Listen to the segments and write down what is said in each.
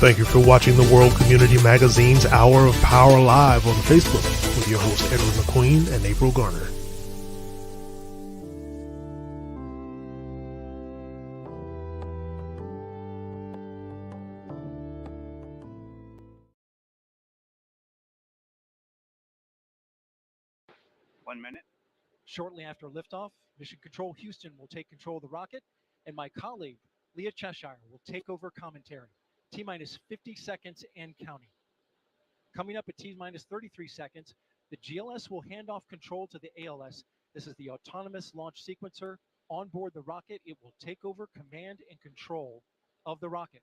Thank you for watching the World Community Magazine's Hour of Power Live on Facebook with your hosts Edward McQueen and April Garner. Shortly after liftoff, Mission Control Houston will take control of the rocket, and my colleague, Leah Cheshire, will take over commentary. T-minus 50 seconds and counting. Coming up at T-minus 33 seconds, the GLS will hand off control to the ALS. This is the autonomous launch sequencer. On board the rocket, it will take over command and control of the rocket.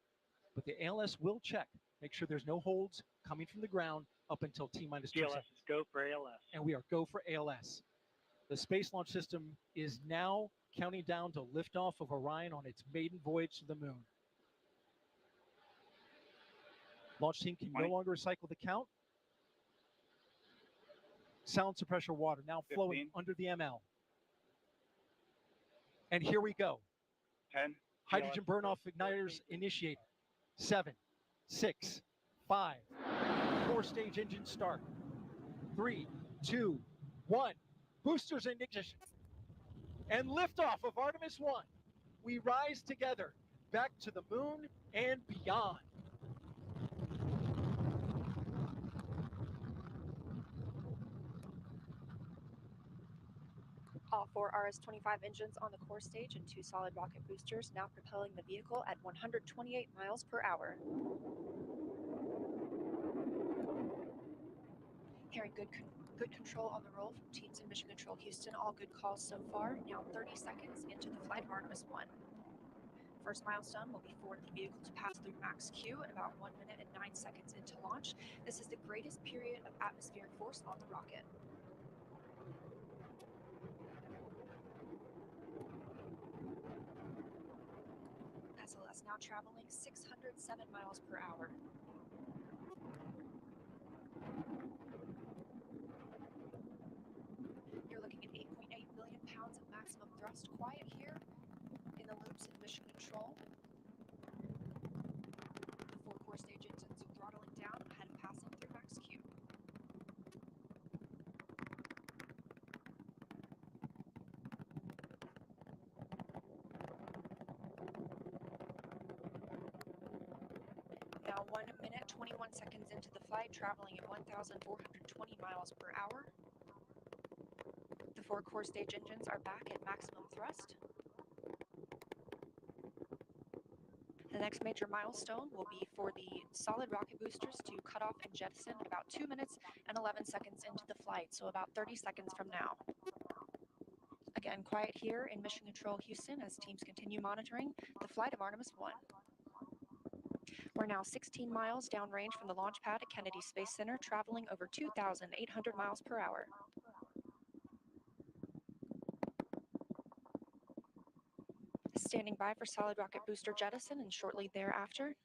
But the ALS will check, make sure there's no holds coming from the ground up until T-minus 2 seconds. GLS is go for ALS. And we are go for ALS. The Space Launch System is now counting down to liftoff of Orion on its maiden voyage to the moon. Launch team can no longer recycle the count. Sound suppressor water now flowing 15. under the ML. And here we go. 10. Hydrogen burn-off igniters initiated. 7, 6, 5. Core stage engine start. 3, 2, 1. Boosters in ignition. And liftoff of Artemis 1. We rise together back to the moon and beyond. All 4 RS-25 engines on the core stage and 2 solid rocket boosters now propelling the vehicle at 128 miles per hour. Hearing good control on the roll from teams in Mission Control Houston. All good calls so far. Now 30 seconds into the flight of Artemis 1. First milestone will be for the vehicle to pass through max Q at about 1 minute and 9 seconds into launch. This is the greatest period of atmospheric force on the rocket. SLS now traveling 607 miles per hour. You're looking at 8.8 million pounds of maximum thrust. Quiet here in the loops in Mission Control. The 4 core stage engines are throttling down ahead of passing through max Q. Now 1 minute, 21 seconds into the flight, traveling at 1,420 miles per hour. The 4 core stage engines are back at maximum thrust. The next major milestone will be for the solid rocket boosters to cut off and jettison about 2 minutes and 11 seconds into the flight, so about 30 seconds from now. Again, quiet here in Mission Control Houston as teams continue monitoring the flight of Artemis 1. We're now 16 miles downrange from the launch pad at Kennedy Space Center, traveling over 2,800 miles per hour. Standing by for solid rocket booster jettison and shortly thereafter.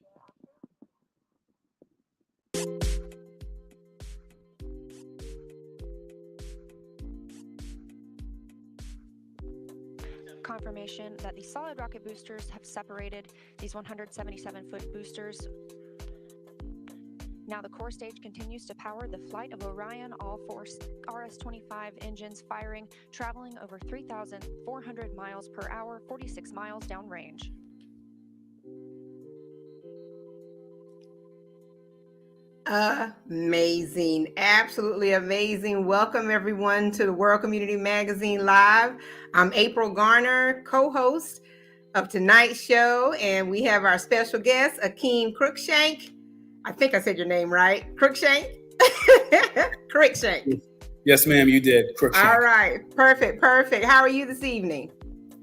Confirmation that the solid rocket boosters have separated these 177-foot boosters. Now the core stage continues to power the flight of Orion, all 4 RS-25 engines firing, traveling over 3,400 miles per hour, 46 miles downrange. Amazing, absolutely amazing. Welcome everyone to the World Community Magazine Live. I'm April Garner, co-host of tonight's show, and we have our special guest, Akeem Cruickshank. I think I said your name right. Cruickshank? Cruickshank. Yes, ma'am, you did. Cruickshank. All right, perfect. How are you this evening?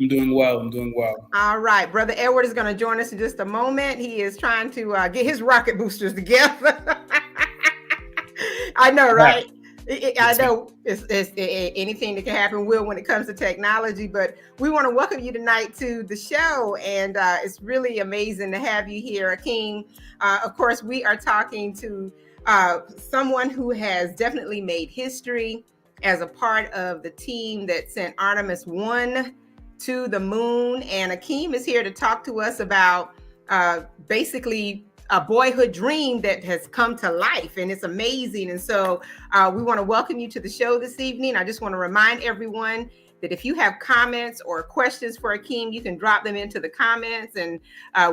I'm doing well. All right, Brother Edward is going to join us in just a moment. He is trying to get his rocket boosters together. I know, right? I know it's anything that can happen will when it comes to technology, but we want to welcome you tonight to the show, and it's really amazing to have you here, Akeem. Of course, we are talking to someone who has definitely made history as a part of the team that sent Artemis 1 to the moon, and Akeem is here to talk to us about basically a boyhood dream that has come to life, and it's amazing. And so we want to welcome you to the show this evening. I just want to remind everyone that if you have comments or questions for Akeem, you can drop them into the comments, and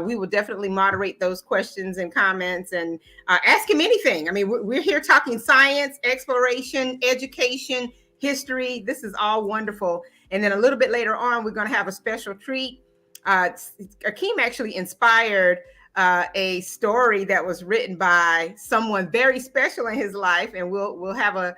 we will definitely moderate those questions and comments and ask him anything. I mean, we're here talking science, exploration, education, history. This is all wonderful. And then a little bit later on, we're going to have a special treat. Akeem actually inspired a story that was written by someone very special in his life, and we'll have a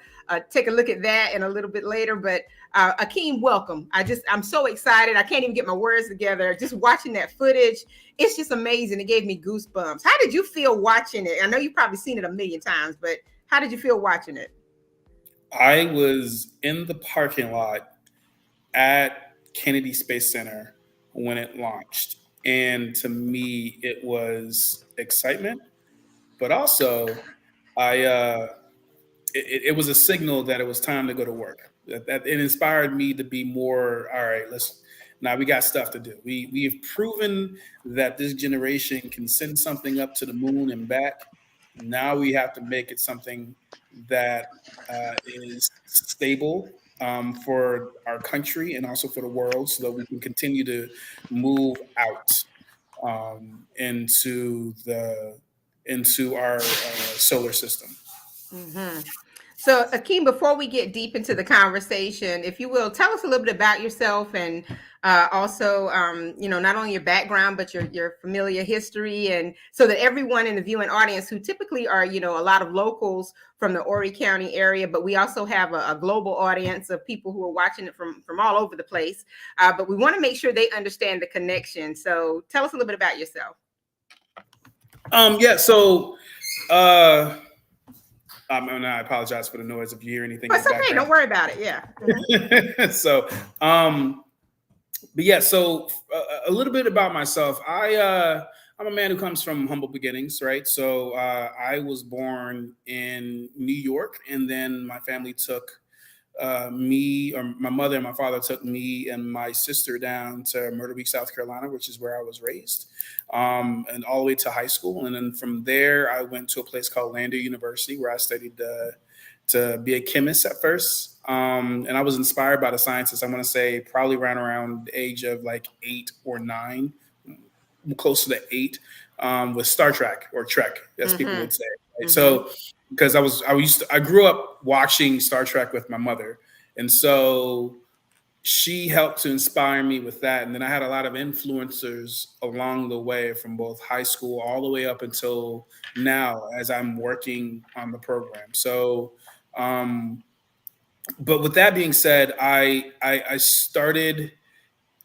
take a look at that in a little bit later. But Akeem, welcome. I'm so excited. I can't even get my words together. Just watching that footage, it's just amazing. It gave me goosebumps. How did you feel watching it? I know you've probably seen it a million times, but how did you feel watching it? I was in the parking lot at Kennedy Space Center when it launched. And to me, it was excitement, but also it was a signal that it was time to go to work. That it inspired me to be more, all right, now we got stuff to do. We've proven that this generation can send something up to the moon and back. Now we have to make it something that is stable for our country and also for the world, so that we can continue to move out into our solar system. Mm-hmm. So, Akeem, before we get deep into the conversation, if you will, tell us a little bit about yourself, and also, not only your background, but your familiar history, and so that everyone in the viewing audience, who typically are, a lot of locals from the Horry County area, but we also have a global audience of people who are watching it from all over the place. But we want to make sure they understand the connection. So, tell us a little bit about yourself. And I apologize for the noise if you hear anything. That's okay. Don't worry about it. Yeah. Mm-hmm. So a little bit about myself. I'm a man who comes from humble beginnings, right? So I was born in New York, and then my family took my mother and my father took me and my sister down to Myrtle Beach, South Carolina, which is where I was raised, and all the way to high school. And then from there, I went to a place called Lander University, where I studied to be a chemist at first. And I was inspired by the sciences. I'm going to say probably around the age of like 8 or 9, close to the 8, with Star Trek, or Trek, as people would say. Right? Mm-hmm. So, because I grew up watching Star Trek with my mother, and so she helped to inspire me with that. And then I had a lot of influencers along the way, from both high school all the way up until now, as I'm working on the program. So, but with that being said, I started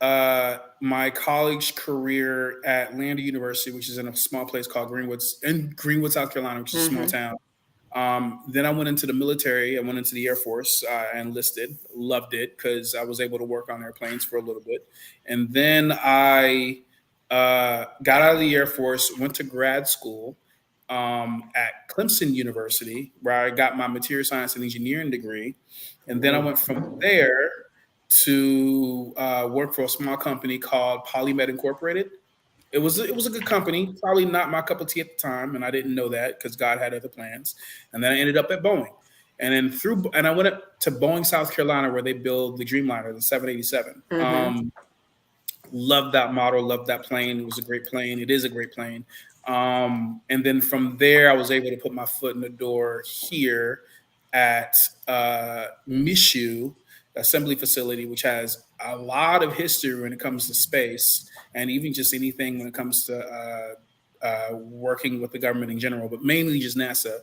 my college career at Lander University, which is in a small place called Greenwood, South Carolina, which is a small town. Then I went into the military. I went into the Air Force. I enlisted, loved it, because I was able to work on airplanes for a little bit. And then I got out of the Air Force, went to grad school at Clemson University, where I got my material science and engineering degree. And then I went from there to work for a small company called PolyMed Incorporated. It was a good company, probably not my cup of tea at the time, and I didn't know that because God had other plans. And then I ended up at Boeing, and then I went up to Boeing, South Carolina, where they build the Dreamliner, the 787. Mm-hmm. Loved that model, loved that plane. It was a great plane. It is a great plane. And then from there, I was able to put my foot in the door here at Michoud Assembly Facility, which has a lot of history when it comes to space, and even just anything when it comes to working with the government in general, but mainly just NASA.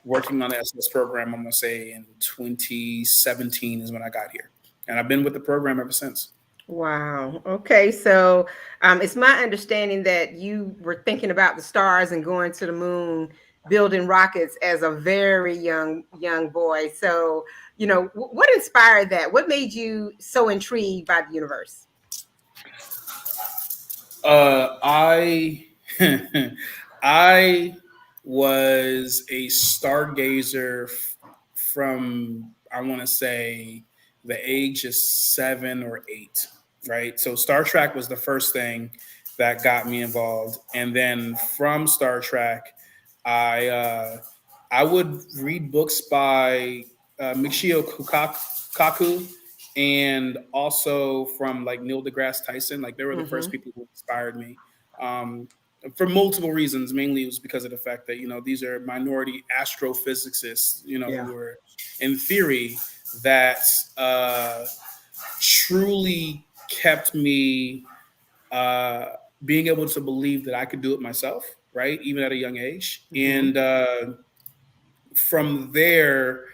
Working on the SS program, I'm going to say in 2017 is when I got here. And I've been with the program ever since. Wow. Okay. So it's my understanding that you were thinking about the stars and going to the moon, building rockets as a very young boy. So, what inspired that? What made you so intrigued by the universe? I was a stargazer from, I want to say, the age of 7 or 8, right? So Star Trek was the first thing that got me involved. And then from Star Trek, I would read books by Michio Kaku, and also from like Neil deGrasse Tyson. Like they were the first people who inspired me. For multiple reasons. Mainly it was because of the fact that, these are minority astrophysicists, who are in theory that truly kept me being able to believe that I could do it myself, right? Even at a young age. And from there,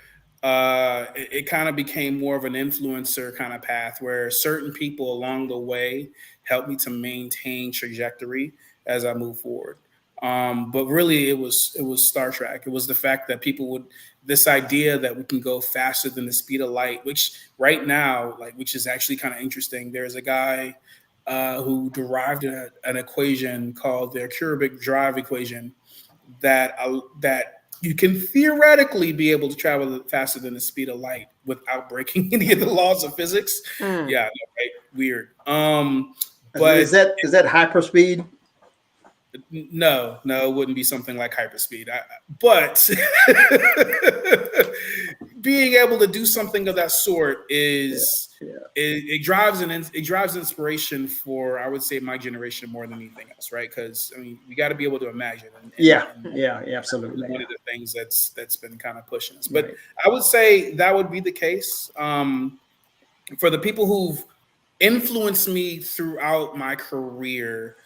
it kind of became more of an influencer kind of path where certain people along the way helped me to maintain trajectory as I move forward. But really, it was Star Trek. It was the fact that this idea that we can go faster than the speed of light, which right now, which is actually kind of interesting. There's a guy who derived an equation called the Kubrick drive equation that you can theoretically be able to travel faster than the speed of light without breaking any of the laws of physics. Yeah, right? Weird. But is that hyperspeed? No, it wouldn't be something like hyperspeed. But being able to do something of that sort it drives inspiration for, I would say, my generation more than anything else, right? Because we got to be able to imagine. Absolutely. One of the things that's been kind of pushing us. But I would say that would be the case for the people who've influenced me throughout my career.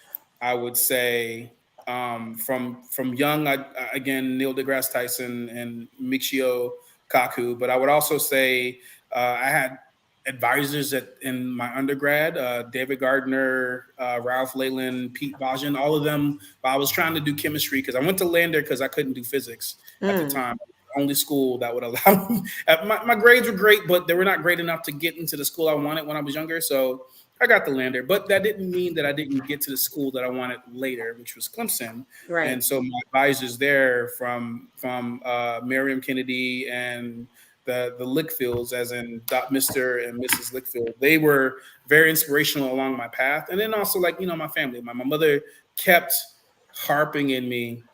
I would say from young, again, Neil deGrasse Tyson and Michio Kaku. But I would also say I had advisors in my undergrad, David Gardner, Ralph Leyland, Pete Bajan, all of them. I was trying to do chemistry because I went to Lander because I couldn't do physics at the time. Only school that would allow me. My grades were great, but they were not great enough to get into the school I wanted when I was younger. So I got the Lander, but that didn't mean that I didn't get to the school that I wanted later, which was Clemson. Right. And so my advisors there from Miriam Kennedy and the Lickfields, as in Mr. and Mrs. Lickfield, they were very inspirational along my path. And then also my family. My mother kept harping in me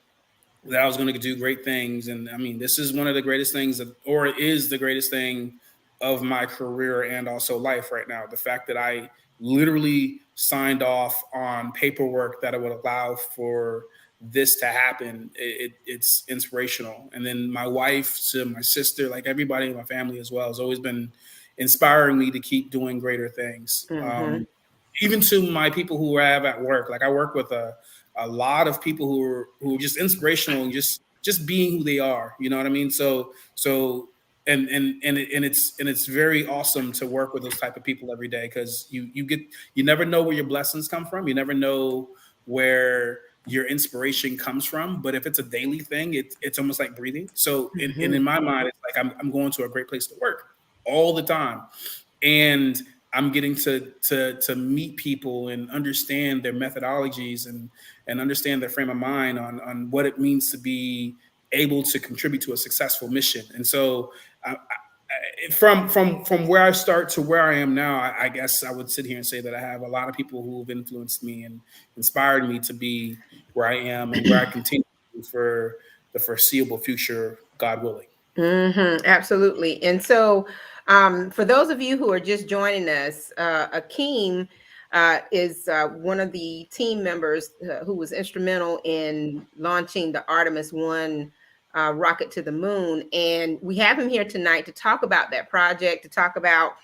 that I was going to do great things. And this is one of the greatest things or it is the greatest thing of my career and also life right now. The fact that I literally signed off on paperwork that would allow for this to happen. It's inspirational. And then my wife, to my sister, everybody in my family as well, has always been inspiring me to keep doing greater things. Even to my people who I have at work. I work with a lot of people who are just inspirational and just being who they are. You know what I mean? So it's very awesome to work with those type of people every day, because you never know where your blessings come from. You never know where your inspiration comes from. But if it's a daily thing, it's almost like breathing. So in my mind, it's like I'm going to a great place to work all the time, and I'm getting to meet people and understand their methodologies and understand their frame of mind on what it means to be able to contribute to a successful mission. And so from where I start to where I am now, I guess I would sit here and say that I have a lot of people who have influenced me and inspired me to be where I am and where I continue for the foreseeable future, God willing. Absolutely. And so for those of you who are just joining us, Akeem is one of the team members who was instrumental in launching the Artemis 1 rocket to the moon. And we have him here tonight to talk about that project, to talk about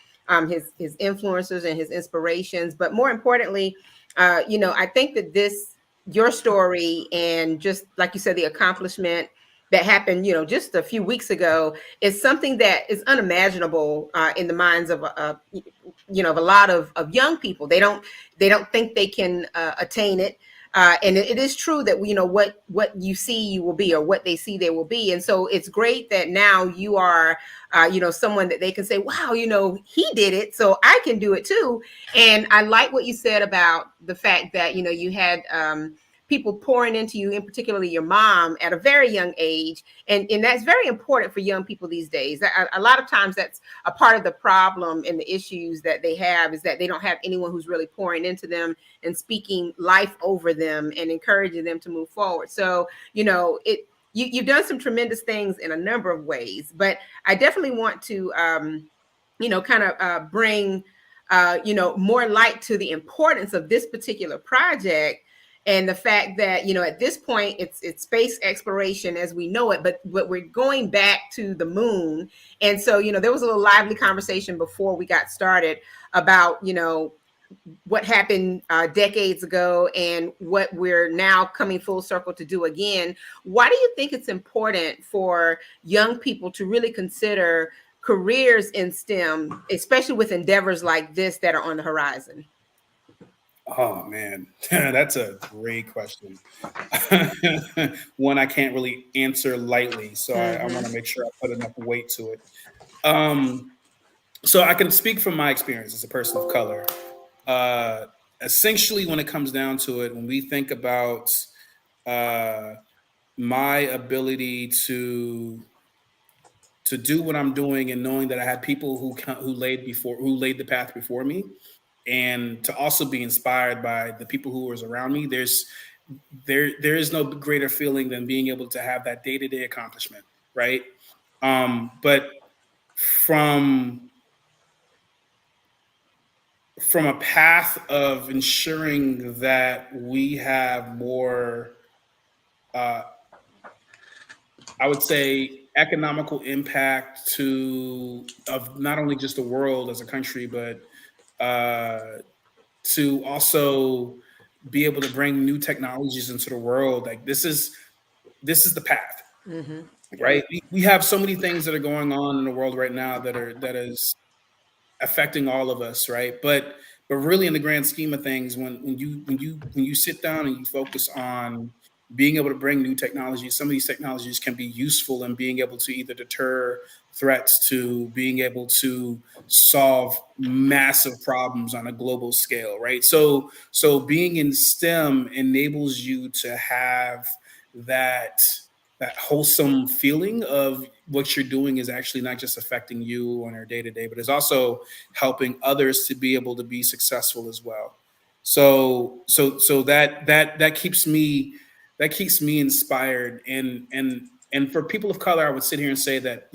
his influences and his inspirations. But more importantly, I think that your story, and just like you said, the accomplishment that happened, just a few weeks ago, is something that is unimaginable in the minds of a lot of young people. They don't think they can attain it. And it is true that what you see you will be, or what they see they will be. And so it's great that now you are someone that they can say, wow, he did it, so I can do it too. And I like what you said about the fact that you had people pouring into you, in particularly your mom, at a very young age. And that's very important for young people these days. A lot of times that's a part of the problem and the issues that they have, is that they don't have anyone who's really pouring into them and speaking life over them and encouraging them to move forward. So, you've done some tremendous things in a number of ways, but I definitely want to, bring, more light to the importance of this particular project. And the fact that, at this point, it's space exploration as we know it, but we're going back to the moon. And so, there was a little lively conversation before we got started about, what happened decades ago and what we're now coming full circle to do again. Why do you think it's important for young people to really consider careers in STEM, especially with endeavors like this that are on the horizon? Oh man, that's a great question. One I can't really answer lightly, so I want to make sure I put enough weight to it. So I can speak from my experience as a person of color. Essentially, when it comes down to it, when we think about my ability to do what I'm doing, and knowing that I had people who laid the path before me, and to also be inspired by the people who was around me, there is no greater feeling than being able to have that day-to-day accomplishment, right? But from a path of ensuring that we have more, I would say, economical impact of not only just the world as a country, but to also be able to bring new technologies into the world. Like this is the path, right? We have so many things that are going on in the world right now that is affecting all of us, right? But really, in the grand scheme of things, when you sit down and you focus on being able to bring new technologies, some of these technologies can be useful in being able to either deter threats, to being able to solve massive problems on a global scale, right? So being in STEM enables you to have that wholesome feeling of what you're doing is actually not just affecting you on your day-to-day, but is also helping others to be able to be successful as well. So that keeps me inspired. And for people of color, I would sit here and say that,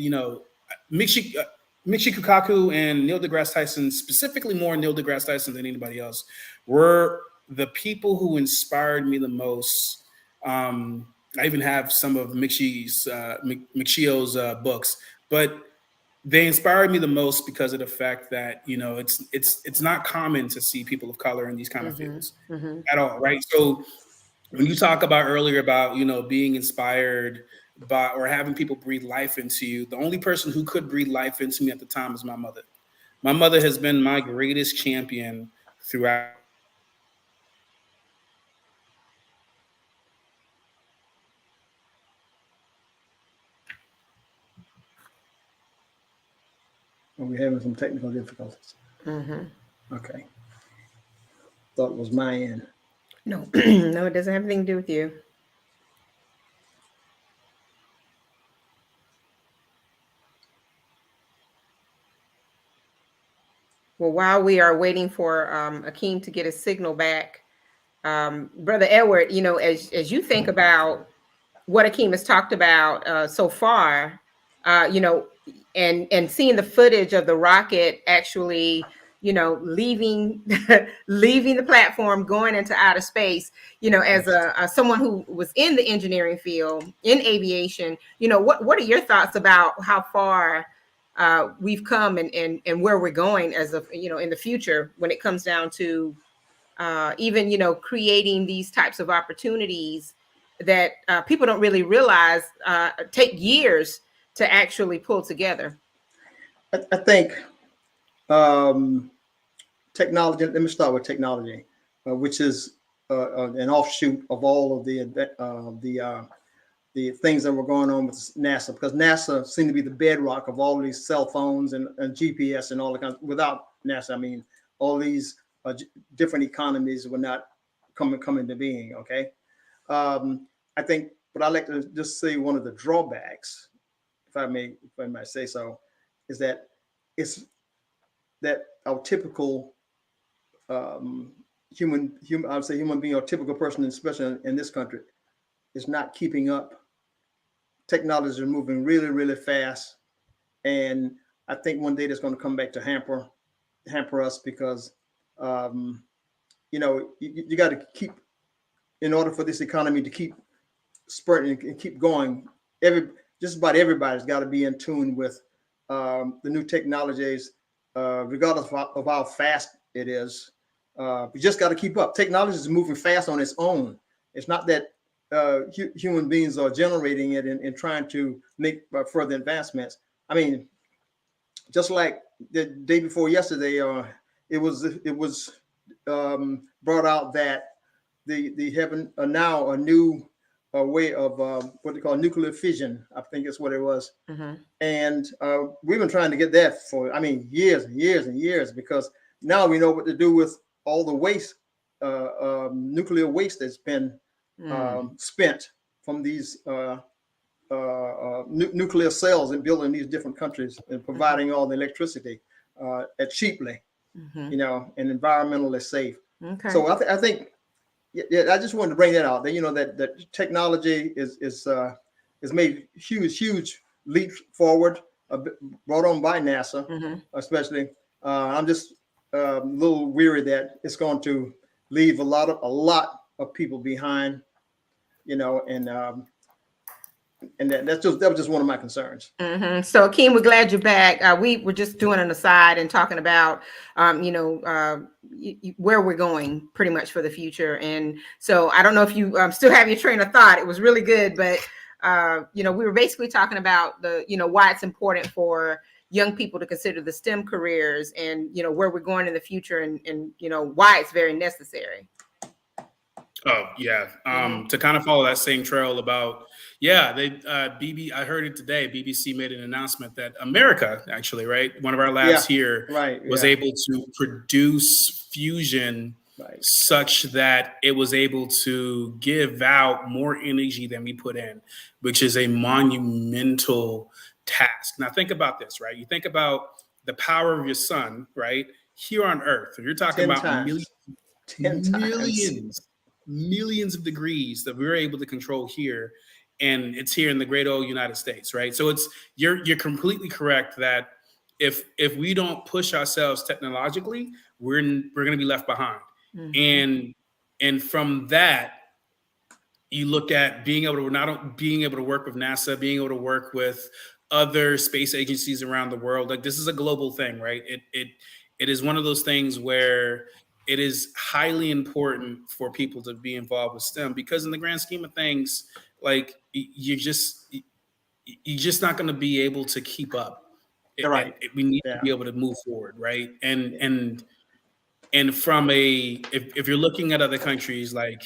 Michio Kaku and Neil deGrasse Tyson, specifically more Neil deGrasse Tyson than anybody else, were the people who inspired me the most. I even have some of Michio's books, but they inspired me the most because of the fact that, it's not common to see people of color in these kind of fields at all, right? So when you talk about earlier about, being inspired by or having people breathe life into you, the only person who could breathe life into me at the time is my mother. My mother has been my greatest champion throughout. Are we having some technical difficulties? Okay. Thought it was my end. No, no, it doesn't have anything to do with you. Well, while we are waiting for Akeem to get his signal back, Brother Edward, as you think about what Akeem has talked about so far, and seeing the footage of the rocket actually, leaving leaving the platform, going into outer space, as someone who was in the engineering field, in aviation, what are your thoughts about how far we've come and where we're going as of, in the future when it comes down to even, creating these types of opportunities that people don't really realize take years to actually pull together? I think technology. Let me start with technology, which is an offshoot of all of the things that were going on with NASA, because NASA seemed to be the bedrock of all these cell phones and GPS and all the kinds. Without NASA, I mean, all these different economies would not come into being. Okay, I think, but I like to just say one of the drawbacks, if I might say so, is that it's that our typical human, I would say human being or typical person, especially in this country, is not keeping up. Technology is moving really, really fast. And I think one day that's going to come back to hamper us because, you got to keep, in order for this economy to keep spurting and keep going, just about everybody's got to be in tune with the new technologies, regardless of how fast it is. We just got to keep up. Technology is moving fast on its own. It's not that human beings are generating it and trying to make further advancements. I mean, just like the day before yesterday, it was brought out that they have now a new way of what they call nuclear fission. I think is what it was. And we've been trying to get that for, years and years and years, because now we know what to do with all the waste, nuclear waste that's been spent from these nuclear cells and building these different countries and providing all the electricity cheaply, and environmentally safe. Okay. So I think, I just wanted to bring that out. That that technology is made huge leaps forward, brought on by NASA, especially. I'm just a little weary that it's going to leave a lot of people behind, and that was just one of my concerns. So, Akeem, we're glad you're back. We were just doing an aside and talking about, where we're going pretty much for the future. And so I don't know if you still have your train of thought. It was really good, but, we were basically talking about why it's important for young people to consider the STEM careers and, where we're going in the future and why it's very necessary. Oh, yeah. To kind of follow that same trail about, I heard it today. BBC made an announcement that America, actually, right, one of our labs here was able to produce fusion such that it was able to give out more energy than we put in, which is a monumental task. Now, think about this, right? You think about the power of your sun, right, here on Earth. You're talking about millions of degrees that we're able to control here, and it's here in the great old United States, right? So you're completely correct that if we don't push ourselves technologically, we're going to be left behind. And from that, you look at being able to work with NASA, being able to work with other space agencies around the world. Like, this is a global thing, right? It is one of those things where it is highly important for people to be involved with STEM, because in the grand scheme of things, like, you're just not going to be able to keep up. We need to be able to move forward, right? And from if you're looking at other countries, like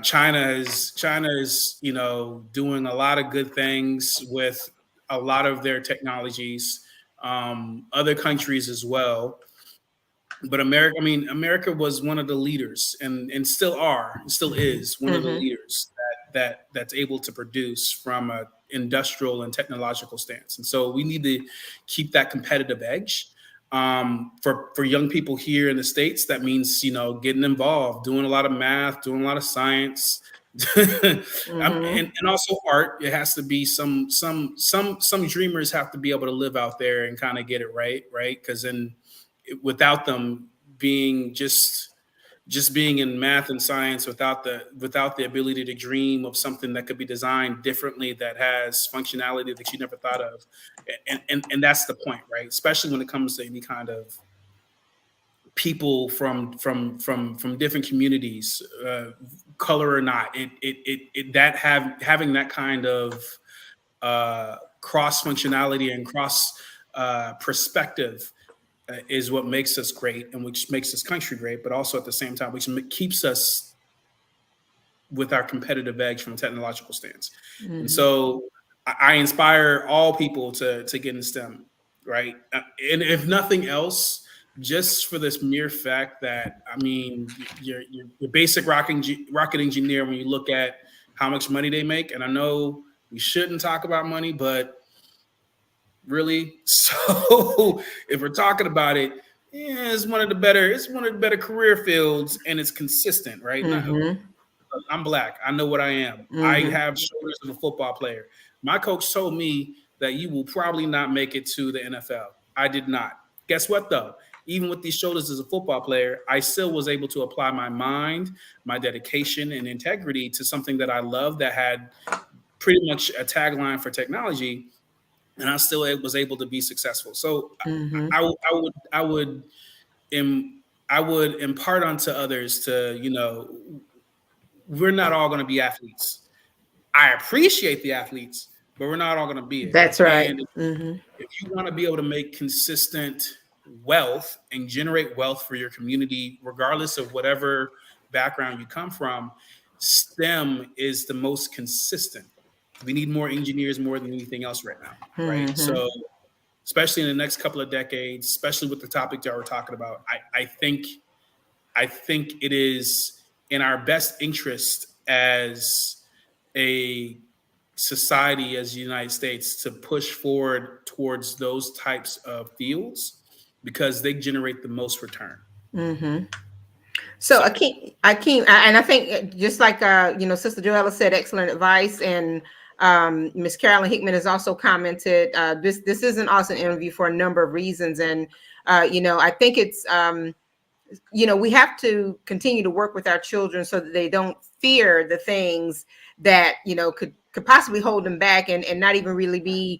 China is doing a lot of good things with a lot of their technologies, other countries as well. But America was one of the leaders and still is one of the leaders that's able to produce from an industrial and technological stance. And so we need to keep that competitive edge. For young people here in the States, that means, getting involved, doing a lot of math, doing a lot of science, and also art. It has to be some dreamers have to be able to live out there and kind of get it right? Because then without them being just being in math and science, without the ability to dream of something that could be designed differently, that has functionality that you never thought of. And that's the point, right? Especially when it comes to any kind of people from different communities, color or not, having that kind of cross functionality and cross perspective is what makes us great, and which makes this country great, but also at the same time, which keeps us with our competitive edge from a technological stance. And so I inspire all people to get in STEM, right? And if nothing else, just for this mere fact that, I mean, your basic rocket engineer, when you look at how much money they make, and I know we shouldn't talk about money, but really, so if we're talking about it, yeah, it's one of the better career fields, and it's consistent, right? I'm Black. I know what I am. I have shoulders of a football player. My coach told me that you will probably not make it to the NFL. I did not. Guess what, though? Even with these shoulders as a football player, I still was able to apply my mind, my dedication, and integrity to something that I love that had pretty much a tagline for technology, and I still was able to be successful. So I would impart onto others to, we're not all going to be athletes. I appreciate the athletes, but we're not all going to be it. That's right. And if you want to be able to make consistent wealth and generate wealth for your community, regardless of whatever background you come from, STEM is the most consistent. We need more engineers more than anything else right now, right? So, especially in the next couple of decades, especially with the topic that we're talking about, I think it is in our best interest as a society, as the United States, to push forward towards those types of fields because they generate the most return. So Akeem, and I think just like Sister Joella said, excellent advice, and Miss Carolyn Hickman has also commented. This is an awesome interview for a number of reasons, and I think it's we have to continue to work with our children so that they don't fear the things that could possibly hold them back and not even really be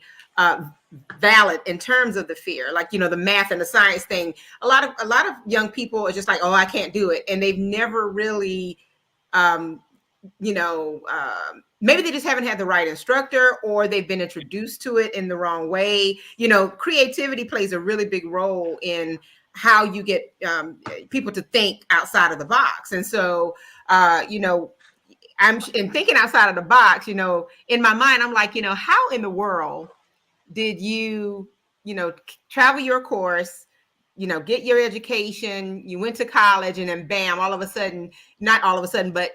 valid in terms of the fear, like the math and the science thing. A lot of young people are just like, oh, I can't do it, and they've never really maybe they just haven't had the right instructor, or they've been introduced to it in the wrong way. Creativity plays a really big role in how you get people to think outside of the box. And so I'm thinking outside of the box, in my mind, I'm like, how in the world did you travel your course, get your education, you went to college, and then bam, all of a sudden, not all of a sudden, but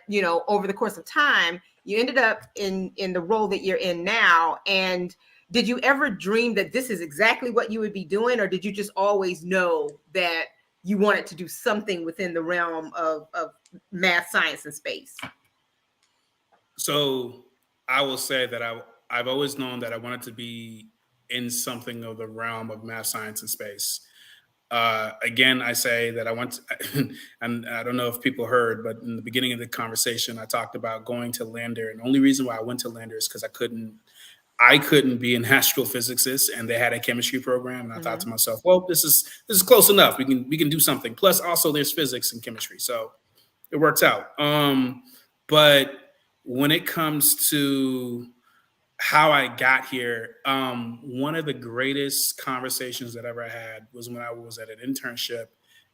over the course of time, you ended up in the role that you're in now. And did you ever dream that this is exactly what you would be doing, or did you just always know that you wanted to do something within the realm of math, science, and space? So I will say that I've always known that I wanted to be in something of the realm of math, science, and space. Again, I say that I want to, and I don't know if people heard, but in the beginning of the conversation, I talked about going to Lander. And the only reason why I went to Lander is because I couldn't be an astrophysicist, and they had a chemistry program. And I thought to myself, well, this is close enough. We can do something. Plus, also there's physics and chemistry, so it works out. But when it comes to how I got here, one of the greatest conversations that I ever had was when I was at an internship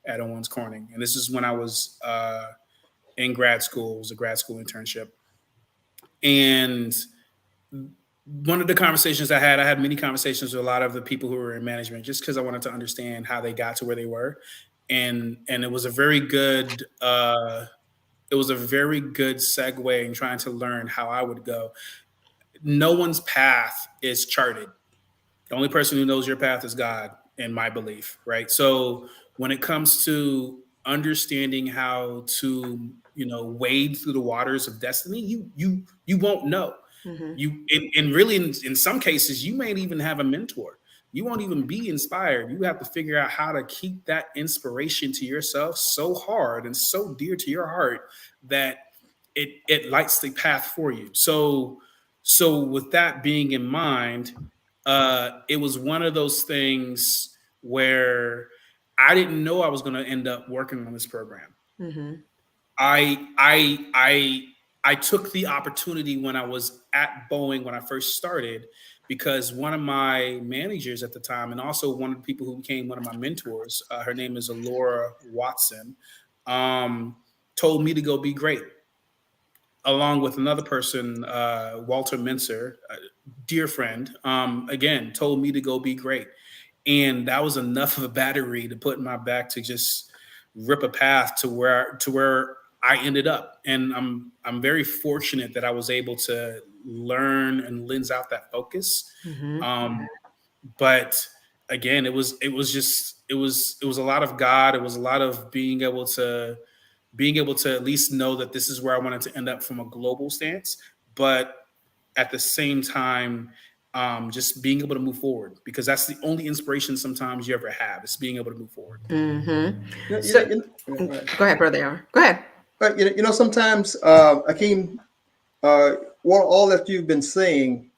at Owens Corning. And this is when I was in grad school. It was a grad school internship. And one of the conversations I had many conversations with a lot of the people who were in management, just because I wanted to understand how they got to where they were. And it was a very good segue in trying to learn how I would go. No one's path is charted. The only person who knows your path is God, in my belief, right? So when it comes to understanding how to, wade through the waters of destiny, you won't know. And really, in some cases, you may even have a mentor. You won't even be inspired. You have to figure out how to keep that inspiration to yourself so hard and so dear to your heart that it lights the path for you. So with that being in mind, it was one of those things where I didn't know I was going to end up working on this program. I took the opportunity when I was at Boeing when I first started, because one of my managers at the time, and also one of the people who became one of my mentors, her name is Alora Watson, told me to go be great. Along with another person, Walter Mincer, a dear friend, again, told me to go be great. And that was enough of a battery to put in my back to just rip a path to where I ended up. And I'm very fortunate that I was able to learn and lens out that focus. But again, it was a lot of God. It was a lot of being able to at least know that this is where I wanted to end up from a global stance. But at the same time, just being able to move forward, because that's the only inspiration sometimes you ever have, is being able to move forward. Go ahead, Brother R. Go ahead. But sometimes, Akeem, all that you've been saying,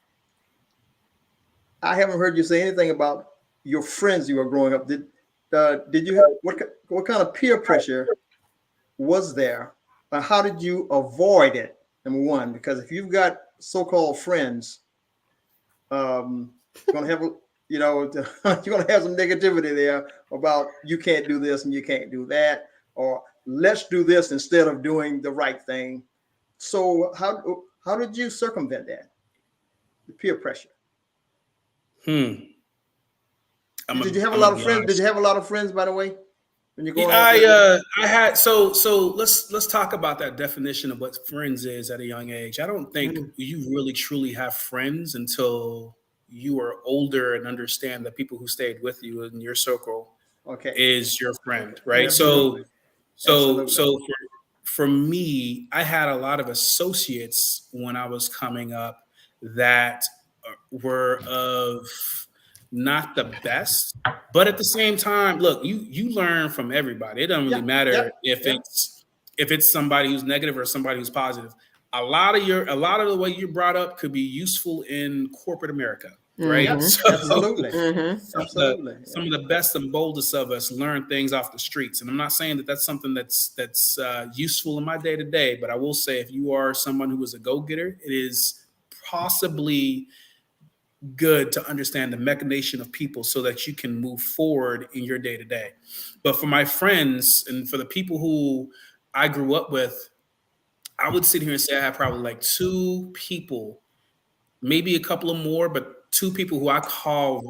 I haven't heard you say anything about your friends you were growing up. Did you have what kind of peer pressure was there? How did you avoid it? Number one, because if you've got so-called friends, you're gonna have you're gonna have some negativity there about you can't do this and you can't do that, or let's do this instead of doing the right thing. So how did you circumvent that? The peer pressure. Did you have a lot of friends? Did you have a lot of friends, by the way? When you're going I had so let's talk about that definition of what friends is at a young age. I don't think you really truly have friends until you are older and understand that people who stayed with you in your circle is your friend, right? Absolutely. So for me, I had a lot of associates when I was coming up that were of not the best, but at the same time, look, you learn from everybody. It doesn't really matter if it's somebody who's negative or somebody who's positive. A lot of the way you're brought up could be useful in corporate America, right? Absolutely. Some of the best and boldest of us learn things off the streets, and I'm not saying that that's something that's useful in my day to day, but I will say if you are someone who is a go-getter, it is possibly good to understand the machination of people so that you can move forward in your day to day. But for my friends and for the people who I grew up with, I would sit here and say I have probably like two people, maybe a couple of more, but three people who I call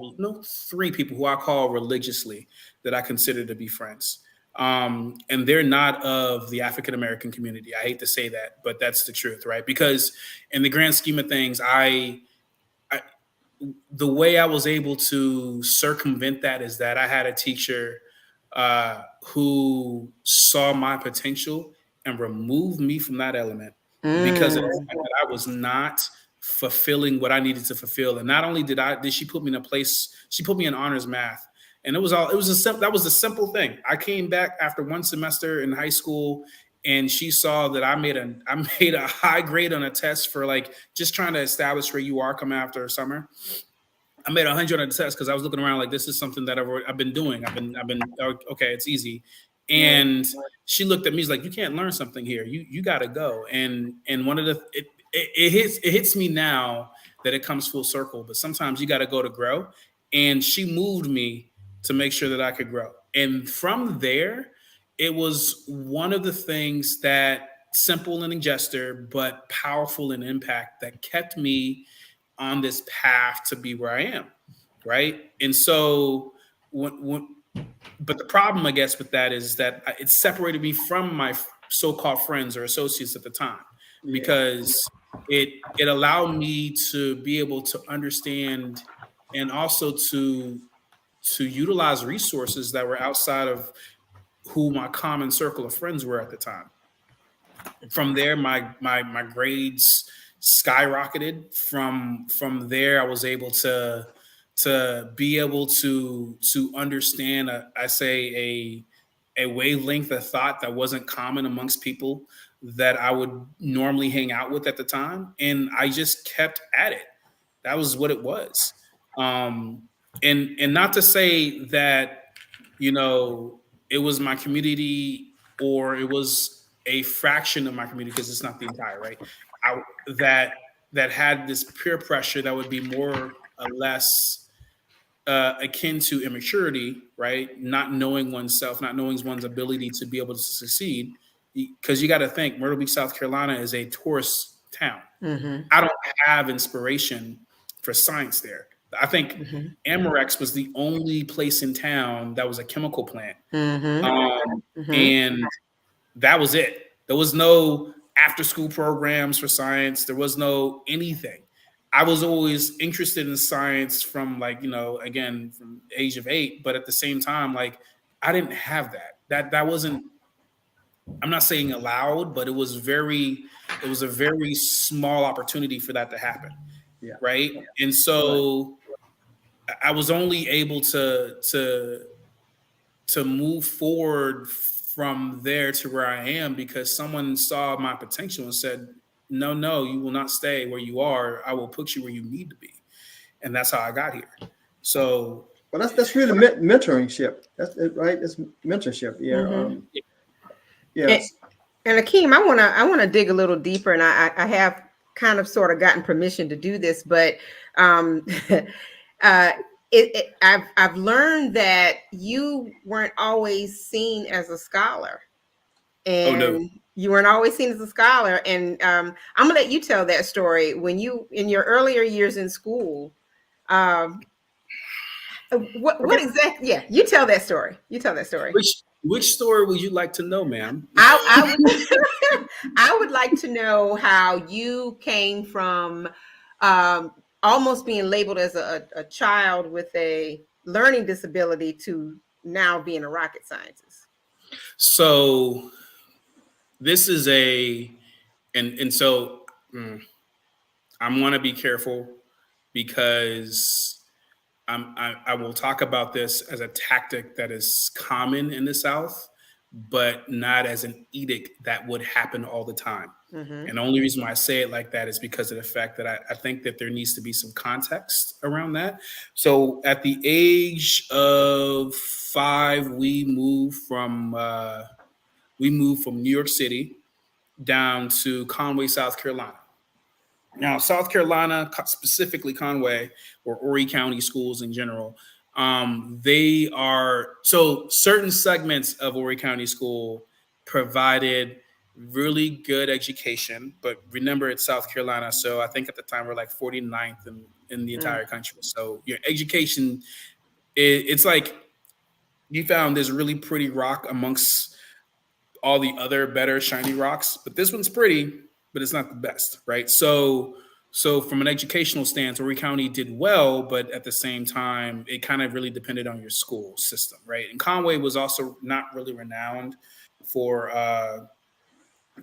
religiously that I consider to be friends. And they're not of the African American community. I hate to say that, but that's the truth, right? Because in the grand scheme of things, the way I was able to circumvent that is that I had a teacher who saw my potential and removed me from that element because of the fact that I was not fulfilling what I needed to fulfill. And not only did she put me in a place, she put me in honors math. And that was a simple thing. I came back after one semester in high school, and she saw that I made a high grade on a test for like just trying to establish where you are coming after summer. I made 100 on the test because I was looking around like, this is something that I've been doing. I've been okay, it's easy. And she looked at me, she's like, you can't learn something here. You got to go. And one of it hits me now that it comes full circle. But sometimes you got to go to grow. And she moved me to make sure that I could grow. And from there, it was one of the things that simple in gesture, but powerful in impact that kept me on this path to be where I am. Right. And so but the problem, I guess, with that is that it separated me from my so-called friends or associates at the time, because it allowed me to be able to understand and also to utilize resources that were outside of who my common circle of friends were at the time. From there, my grades skyrocketed. From there, I was able to be able to understand a wavelength of thought that wasn't common amongst people that I would normally hang out with at the time, and I just kept at it. That was what it was. And not to say that, it was my community or it was a fraction of my community, because it's not the entire, right? That had this peer pressure that would be more or less akin to immaturity, right? Not knowing oneself, not knowing one's ability to be able to succeed. Because you got to think, Myrtle Beach, South Carolina is a tourist town. I don't have inspiration for science there. I think Amerex was the only place in town that was a chemical plant. And that was it. There was no after school programs for science. There was no anything. I was always interested in science from like, again, from the age of 8, but at the same time, like I didn't have that. That wasn't, I'm not saying allowed, but it was a very small opportunity for that to happen. Yeah. Right. And so I was only able to move forward from there to where I am because someone saw my potential and said, no, you will not stay where you are. I will put you where you need to be. And that's how I got here. So, well, that's really mentorship. That's it, right. That's mentorship. Yeah. Yes. And Akeem, I wanna dig a little deeper, and I have kind of sort of gotten permission to do this, but I've learned that you weren't always seen as a scholar, and you weren't always seen as a scholar. And I'm gonna let you tell that story when you in your earlier years in school. What exactly? Yeah, you tell that story. Which story would you like to know, ma'am? I would like to know how you came from almost being labeled as a child with a learning disability to now being a rocket scientist. So this is so I want to be careful because I will talk about this as a tactic that is common in the South, but not as an edict that would happen all the time. And the only reason why I say it like that is because of the fact that I think that there needs to be some context around that. So at the age of 5, we moved from New York City down to Conway, South Carolina. Now, South Carolina, specifically Conway or Horry County schools in general, they are so certain segments of Horry County School provided really good education. But remember, it's South Carolina. So I think at the time we're like 49th in the entire country. So your education, it's like you found this really pretty rock amongst all the other better shiny rocks. But this one's pretty, but it's not the best, right? So from an educational stance, Horry County did well, but at the same time, it kind of really depended on your school system, right? And Conway was also not really renowned for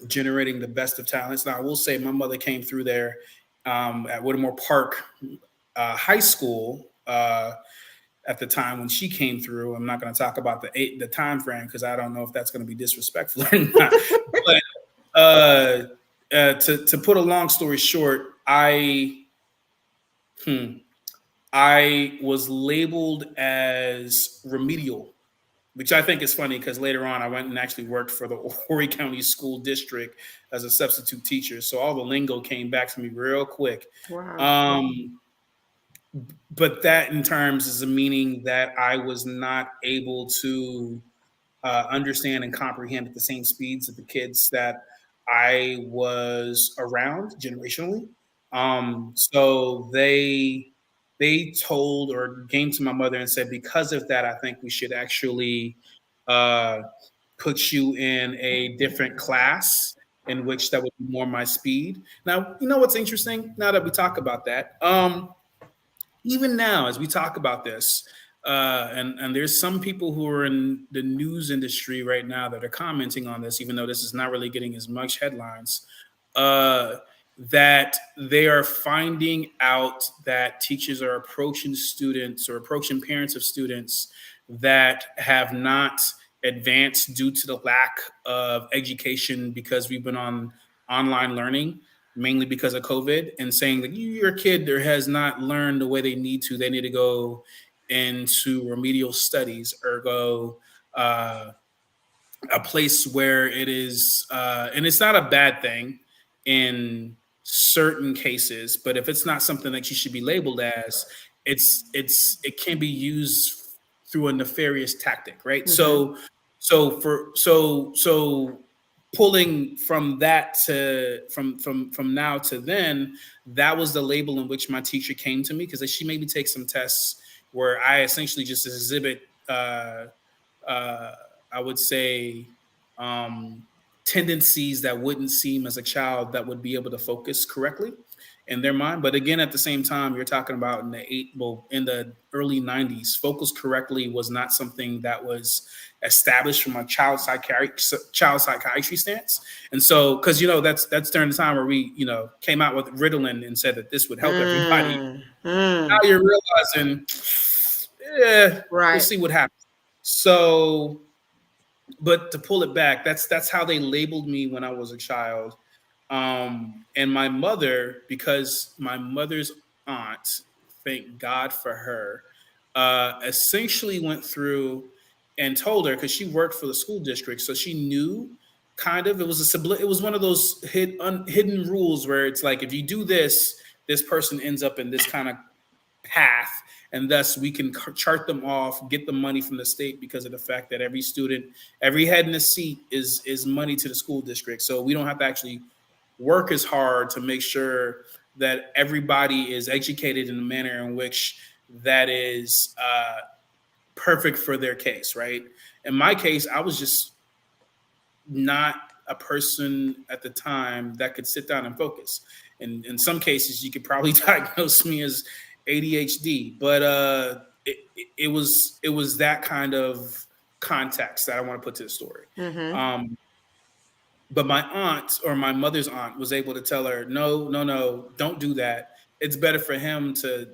generating the best of talents. Now, I will say my mother came through there at Whittemore Park High School at the time when she came through. I'm not going to talk about the time frame because I don't know if that's going to be disrespectful or not. But to put a long story short, I was labeled as remedial, which I think is funny because later on I went and actually worked for the Horry County School District as a substitute teacher. So all the lingo came back to me real quick. Wow. But that in terms is a meaning that I was not able to understand and comprehend at the same speeds of the kids that I was around generationally. So they told or came to my mother and said, because of that, I think we should actually put you in a different class in which that would be more my speed. Now, you know what's interesting? Now that we talk about that, even now as we talk about this, and there's some people who are in the news industry right now that are commenting on this, even though this is not really getting as much headlines, that they are finding out that teachers are approaching students or approaching parents of students that have not advanced due to the lack of education because we've been on online learning, mainly because of COVID, and saying that your kid there has not learned the way they need to. They need to go into remedial studies or go a place where it is, and it's not a bad thing in certain cases, but if it's not something that you should be labeled as, it can be used through a nefarious tactic, right? So pulling from that to from now to then, that was the label in which my teacher came to me, because she made me take some tests where I essentially just exhibit I would say tendencies that wouldn't seem as a child that would be able to focus correctly in their mind. But again, at the same time, you're talking about in the early 90s, focus correctly was not something that was established from a child psychiatry stance. And so, because that's during the time where we came out with Ritalin and said that this would help everybody. Now you're realizing, we'll see what happens. So, but to pull it back, that's how they labeled me when I was a child. And my mother, because my mother's aunt, thank God for her, essentially went through and told her, because she worked for the school district, so she knew kind of, it was one of those hidden rules where it's like, if you do this, this person ends up in this kind of path, and thus we can chart them off, get the money from the state, because of the fact that every student, every head in a seat is money to the school district. So we don't have to actually work as hard to make sure that everybody is educated in a manner in which that is perfect for their case, right? In my case, I was just not a person at the time that could sit down and focus. And in some cases, you could probably diagnose me as ADHD, but it was that kind of context that I want to put to the story. But my aunt, or my mother's aunt, was able to tell her, no, don't do that. It's better for him to,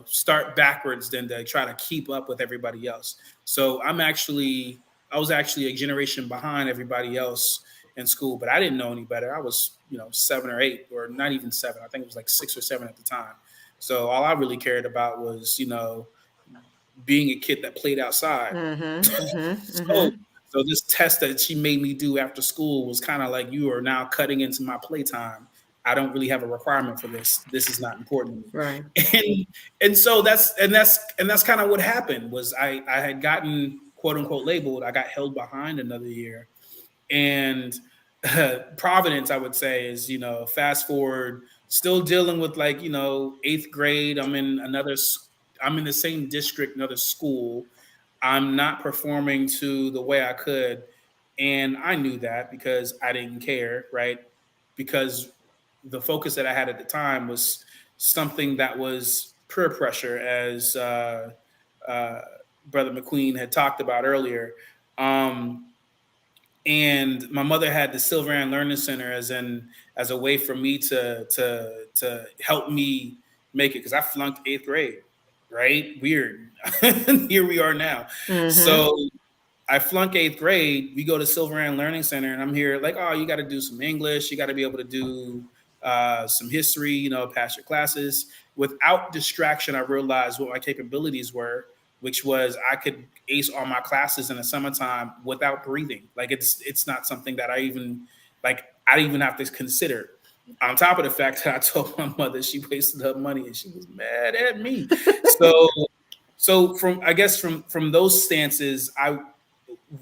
start backwards than to try to keep up with everybody else. So I was actually a generation behind everybody else in school, but I didn't know any better. I was, 7 or 8, or not even 7. I think it was like 6 or 7 at the time. So all I really cared about was, being a kid that played outside. So this test that she made me do after school was kind of like, you are now cutting into my playtime. I don't really have a requirement for this. This is not important to me. Right. And so that's kind of what happened. Was I had gotten, quote unquote, labeled. I got held behind another year, and Providence, I would say, is, fast forward, still dealing with 8th grade. I'm in the same district, another school. I'm not performing to the way I could. And I knew that because I didn't care, right? Because the focus that I had at the time was something that was peer pressure, as Brother McQueen had talked about earlier. And my mother had the Silver Ann Learning Center as a way for me to help me make it, because I flunked 8th grade. Right? Weird. Here we are now. So I flunk 8th grade. We go to Silver Ann Learning Center, and I'm here like, oh, you got to do some English. You got to be able to do some history, pass your classes. Without distraction, I realized what my capabilities were, which was I could ace all my classes in the summertime without breathing. Like it's not something that I even have to consider. On top of the fact that I told my mother she wasted her money and she was mad at me. So from those stances,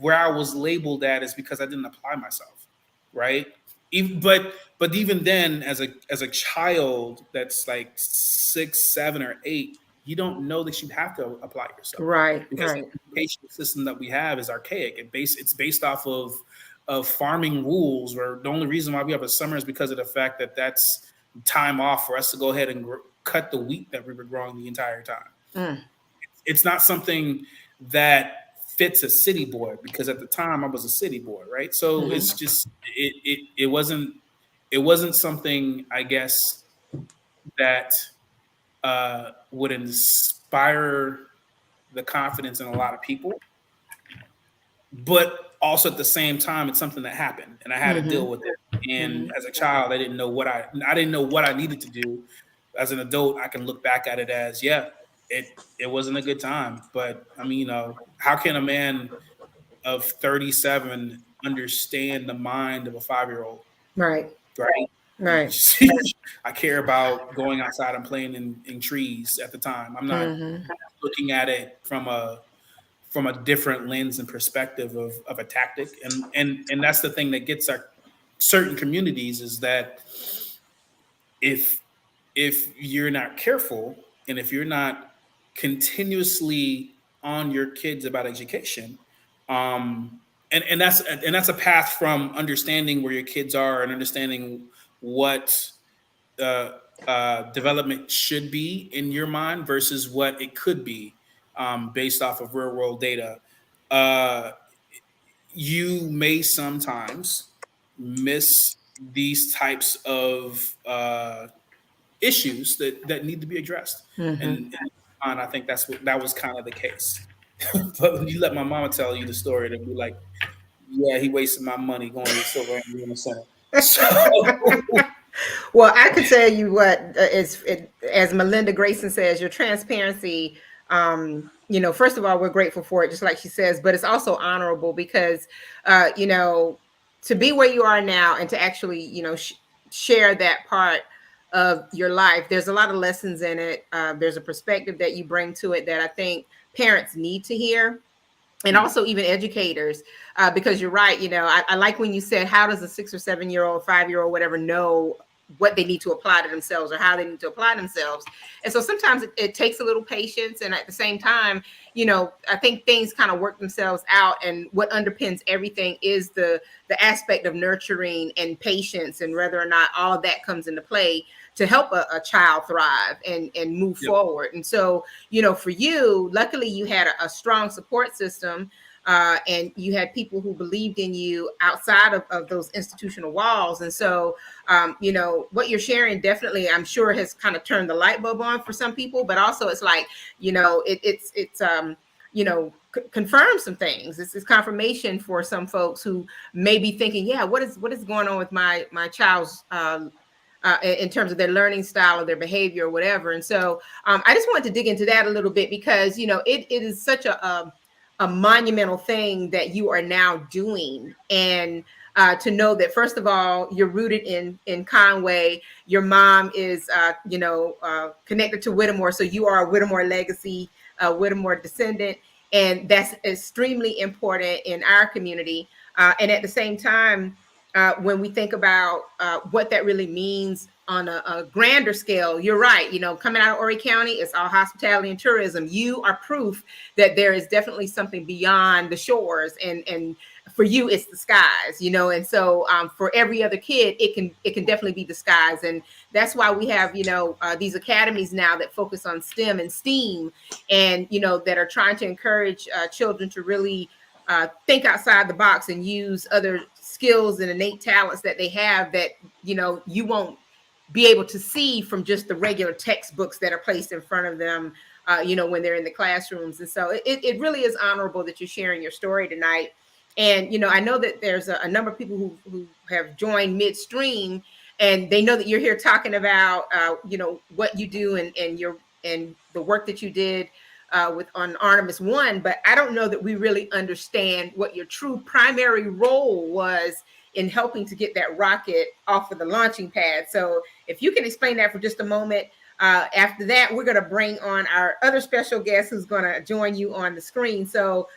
where I was labeled at is because I didn't apply myself, right? But even then, as a child that's like 6, 7, or 8, you don't know that you have to apply yourself, right? Because Right. the education system that we have is archaic. It's based off of farming rules, where the only reason why we have a summer is because of the fact that that's time off for us to go ahead and cut the wheat that we were growing the entire time. It's not something that fits a city boy, because at the time I was a city boy, right? So it's just it wasn't something, I guess, that would inspire the confidence in a lot of people. But also at the same time, it's something that happened, and I had to deal with it. And as a child, I didn't know what I needed to do. As an adult, I can look back at it as, it wasn't a good time. But I mean, how can a man of 37 understand the mind of a 5-year-old? Right. I care about going outside and playing in trees at the time. I'm not looking at it from a different lens and perspective of a tactic. And that's the thing that gets certain communities is that if you're not careful and if you're not continuously on your kids about education, and that's a path from understanding where your kids are and understanding what development should be in your mind versus what it could be, based off of real world data. Uh, you may sometimes miss these types of issues that need to be addressed, and I think that was kind of the case. But when you let my mama tell you the story, it'll be like, yeah, he wasted my money going to the Silver Indiana Center. So Well, I could tell you what as Melinda Grayson says, your transparency. First of all, we're grateful for it, just like she says, but it's also honorable because, to be where you are now and to actually, share that part of your life. There's a lot of lessons in it. There's a perspective that you bring to it that I think parents need to hear. And also even educators, because you're right. I like when you said, how does a 6 or 7 year old, 5-year-old, whatever, know what they need to apply to themselves or how they need to apply themselves? And so sometimes it takes a little patience. And at the same time, I think things kind of work themselves out. And what underpins everything is the aspect of nurturing and patience, and whether or not all of that comes into play to help a child thrive and move forward. And so, for you, luckily you had a strong support system, and you had people who believed in you outside of those institutional walls. And so, what you're sharing definitely, I'm sure, has kind of turned the light bulb on for some people, but also it's like, confirm some things. It's confirmation for some folks who may be thinking, yeah, what is going on with my child's in terms of their learning style or their behavior or whatever. And so I just wanted to dig into that a little bit because, it is such a monumental thing that you are now doing. And to know that, first of all, you're rooted in Conway. Your mom is, connected to Whittemore. So you are a Whittemore legacy, Whittemore descendant. And that's extremely important in our community. And at the same time, when we think about what that really means on a grander scale, you're right. Coming out of Horry County, it's all hospitality and tourism. You are proof that there is definitely something beyond the shores, and for you, it's the skies. And so for every other kid, it can definitely be the skies, and that's why we have these academies now that focus on STEM and STEAM, and that are trying to encourage children to really think outside the box and use other skills and innate talents that they have that you won't be able to see from just the regular textbooks that are placed in front of them when they're in the classrooms. And so it really is honorable that you're sharing your story tonight. And I know that there's a number of people who have joined midstream, and they know that you're here talking about what you do and the work that you did on Artemis 1, but I don't know that we really understand what your true primary role was in helping to get that rocket off of the launching pad. So if you can explain that for just a moment. After that, we're going to bring on our other special guest who's going to join you on the screen. So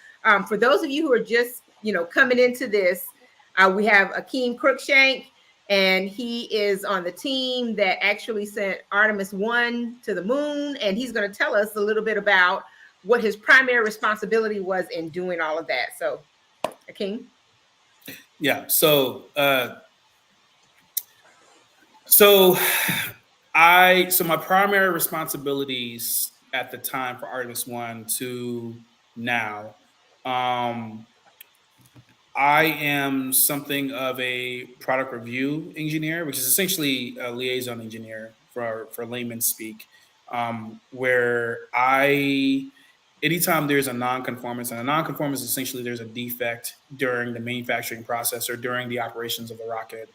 for those of you who are just coming into this, we have Akeem Cruickshank, and he is on the team that actually sent Artemis 1 to the moon. And he's going to tell us a little bit about what his primary responsibility was in doing all of that. So, Akeem? Yeah. So my primary responsibilities at the time for Artemis 1 to now, I am something of a product review engineer, which is essentially a liaison engineer for layman's speak, where anytime there's a non-conformance, and a non-conformance essentially there's a defect during the manufacturing process or during the operations of the rocket.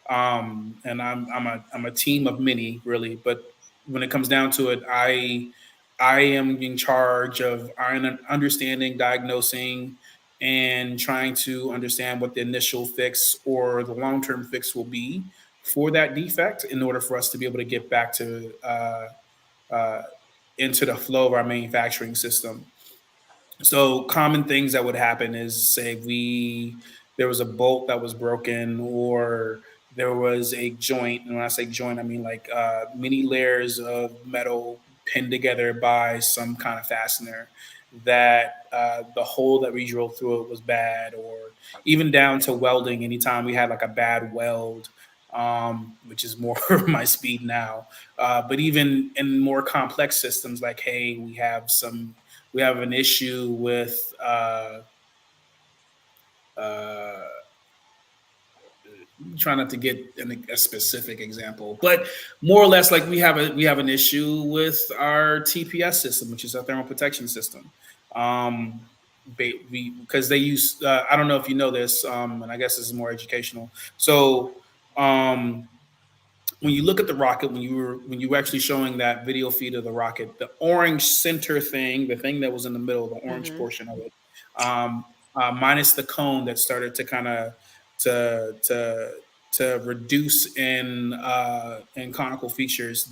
And I'm a team of many, really, but when it comes down to it, I am in charge of understanding, diagnosing, and trying to understand what the initial fix or the long-term fix will be for that defect in order for us to be able to get back to into the flow of our manufacturing system. So common things that would happen is, say, we there was a bolt that was broken, or there was a joint. And when I say joint, I mean like many layers of metal pinned together by some kind of fastener, that the hole that we drilled through it was bad, or even down to welding. Anytime we had like a bad weld, which is more my speed now, but even in more complex systems, like, hey, we have an issue with try not to get a specific example, but more or less, like we have an issue with our TPS system, which is our thermal protection system. Because they use, I don't know if you know this, and I guess this is more educational. So when you look at the rocket, when you were actually showing that video feed of the rocket, the orange center thing, the thing that was in the middle, the orange portion of it, minus the cone that started to kind of to reduce in conical features,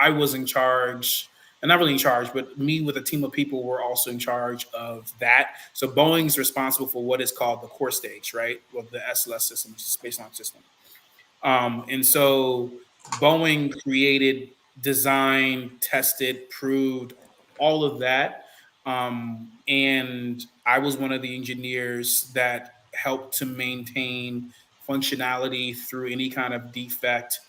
I was in charge. And not really in charge, but me with a team of people were also in charge of that. So Boeing's responsible for what is called the core stage, right? Well, the SLS system, which is Space Launch System. And so Boeing created, designed, tested, proved all of that. And I was one of the engineers that helped to maintain functionality through any kind of defect,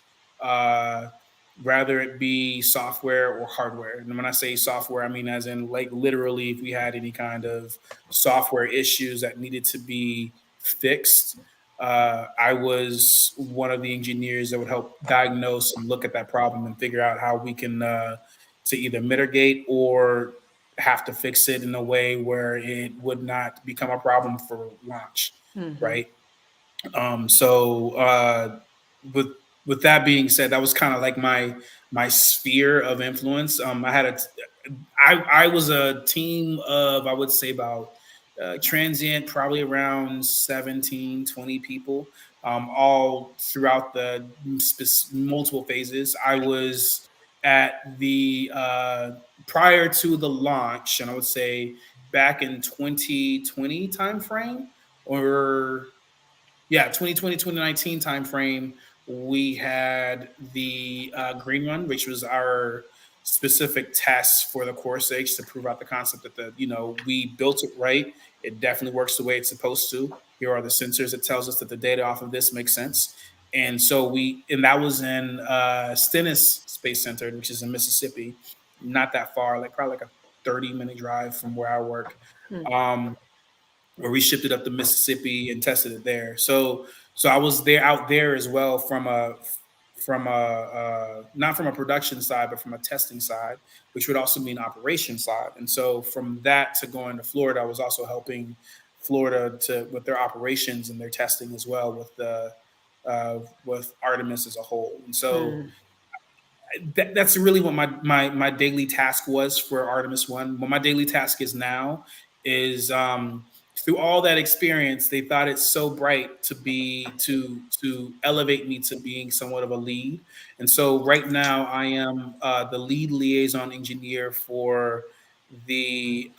rather it be software or hardware. And when I say software, I mean as in like literally if we had any kind of software issues that needed to be fixed, I was one of the engineers that would help diagnose and look at that problem and figure out how we can to either mitigate or have to fix it in a way where it would not become a problem for launch, right? So with that being said, that was kind of like my sphere of influence. I was a team of, I would say about transient, probably around 17, 20 people, all throughout the multiple phases. I was at the prior to the launch, and I would say back in 2020 timeframe, or 2020, 2019 timeframe, we had the green run, which was our specific test for the core stage to prove out the concept that we built it right. It definitely works the way it's supposed to. Here are the sensors that tells us that the data off of this makes sense. And so that was in Stennis Space Center, which is in Mississippi, not that far, probably like a 30-minute drive from where I work. Where we shipped it up to Mississippi and tested it there. So I was out there as well from a not from a production side, but from a testing side, which would also mean operation side. And so from that to going to Florida, I was also helping Florida with their operations and their testing as well with Artemis as a whole. And so that's really what my daily task was for Artemis 1. What my daily task is now is through all that experience, they thought it's so bright to elevate me to being somewhat of a lead. And so right now I am the lead liaison engineer for the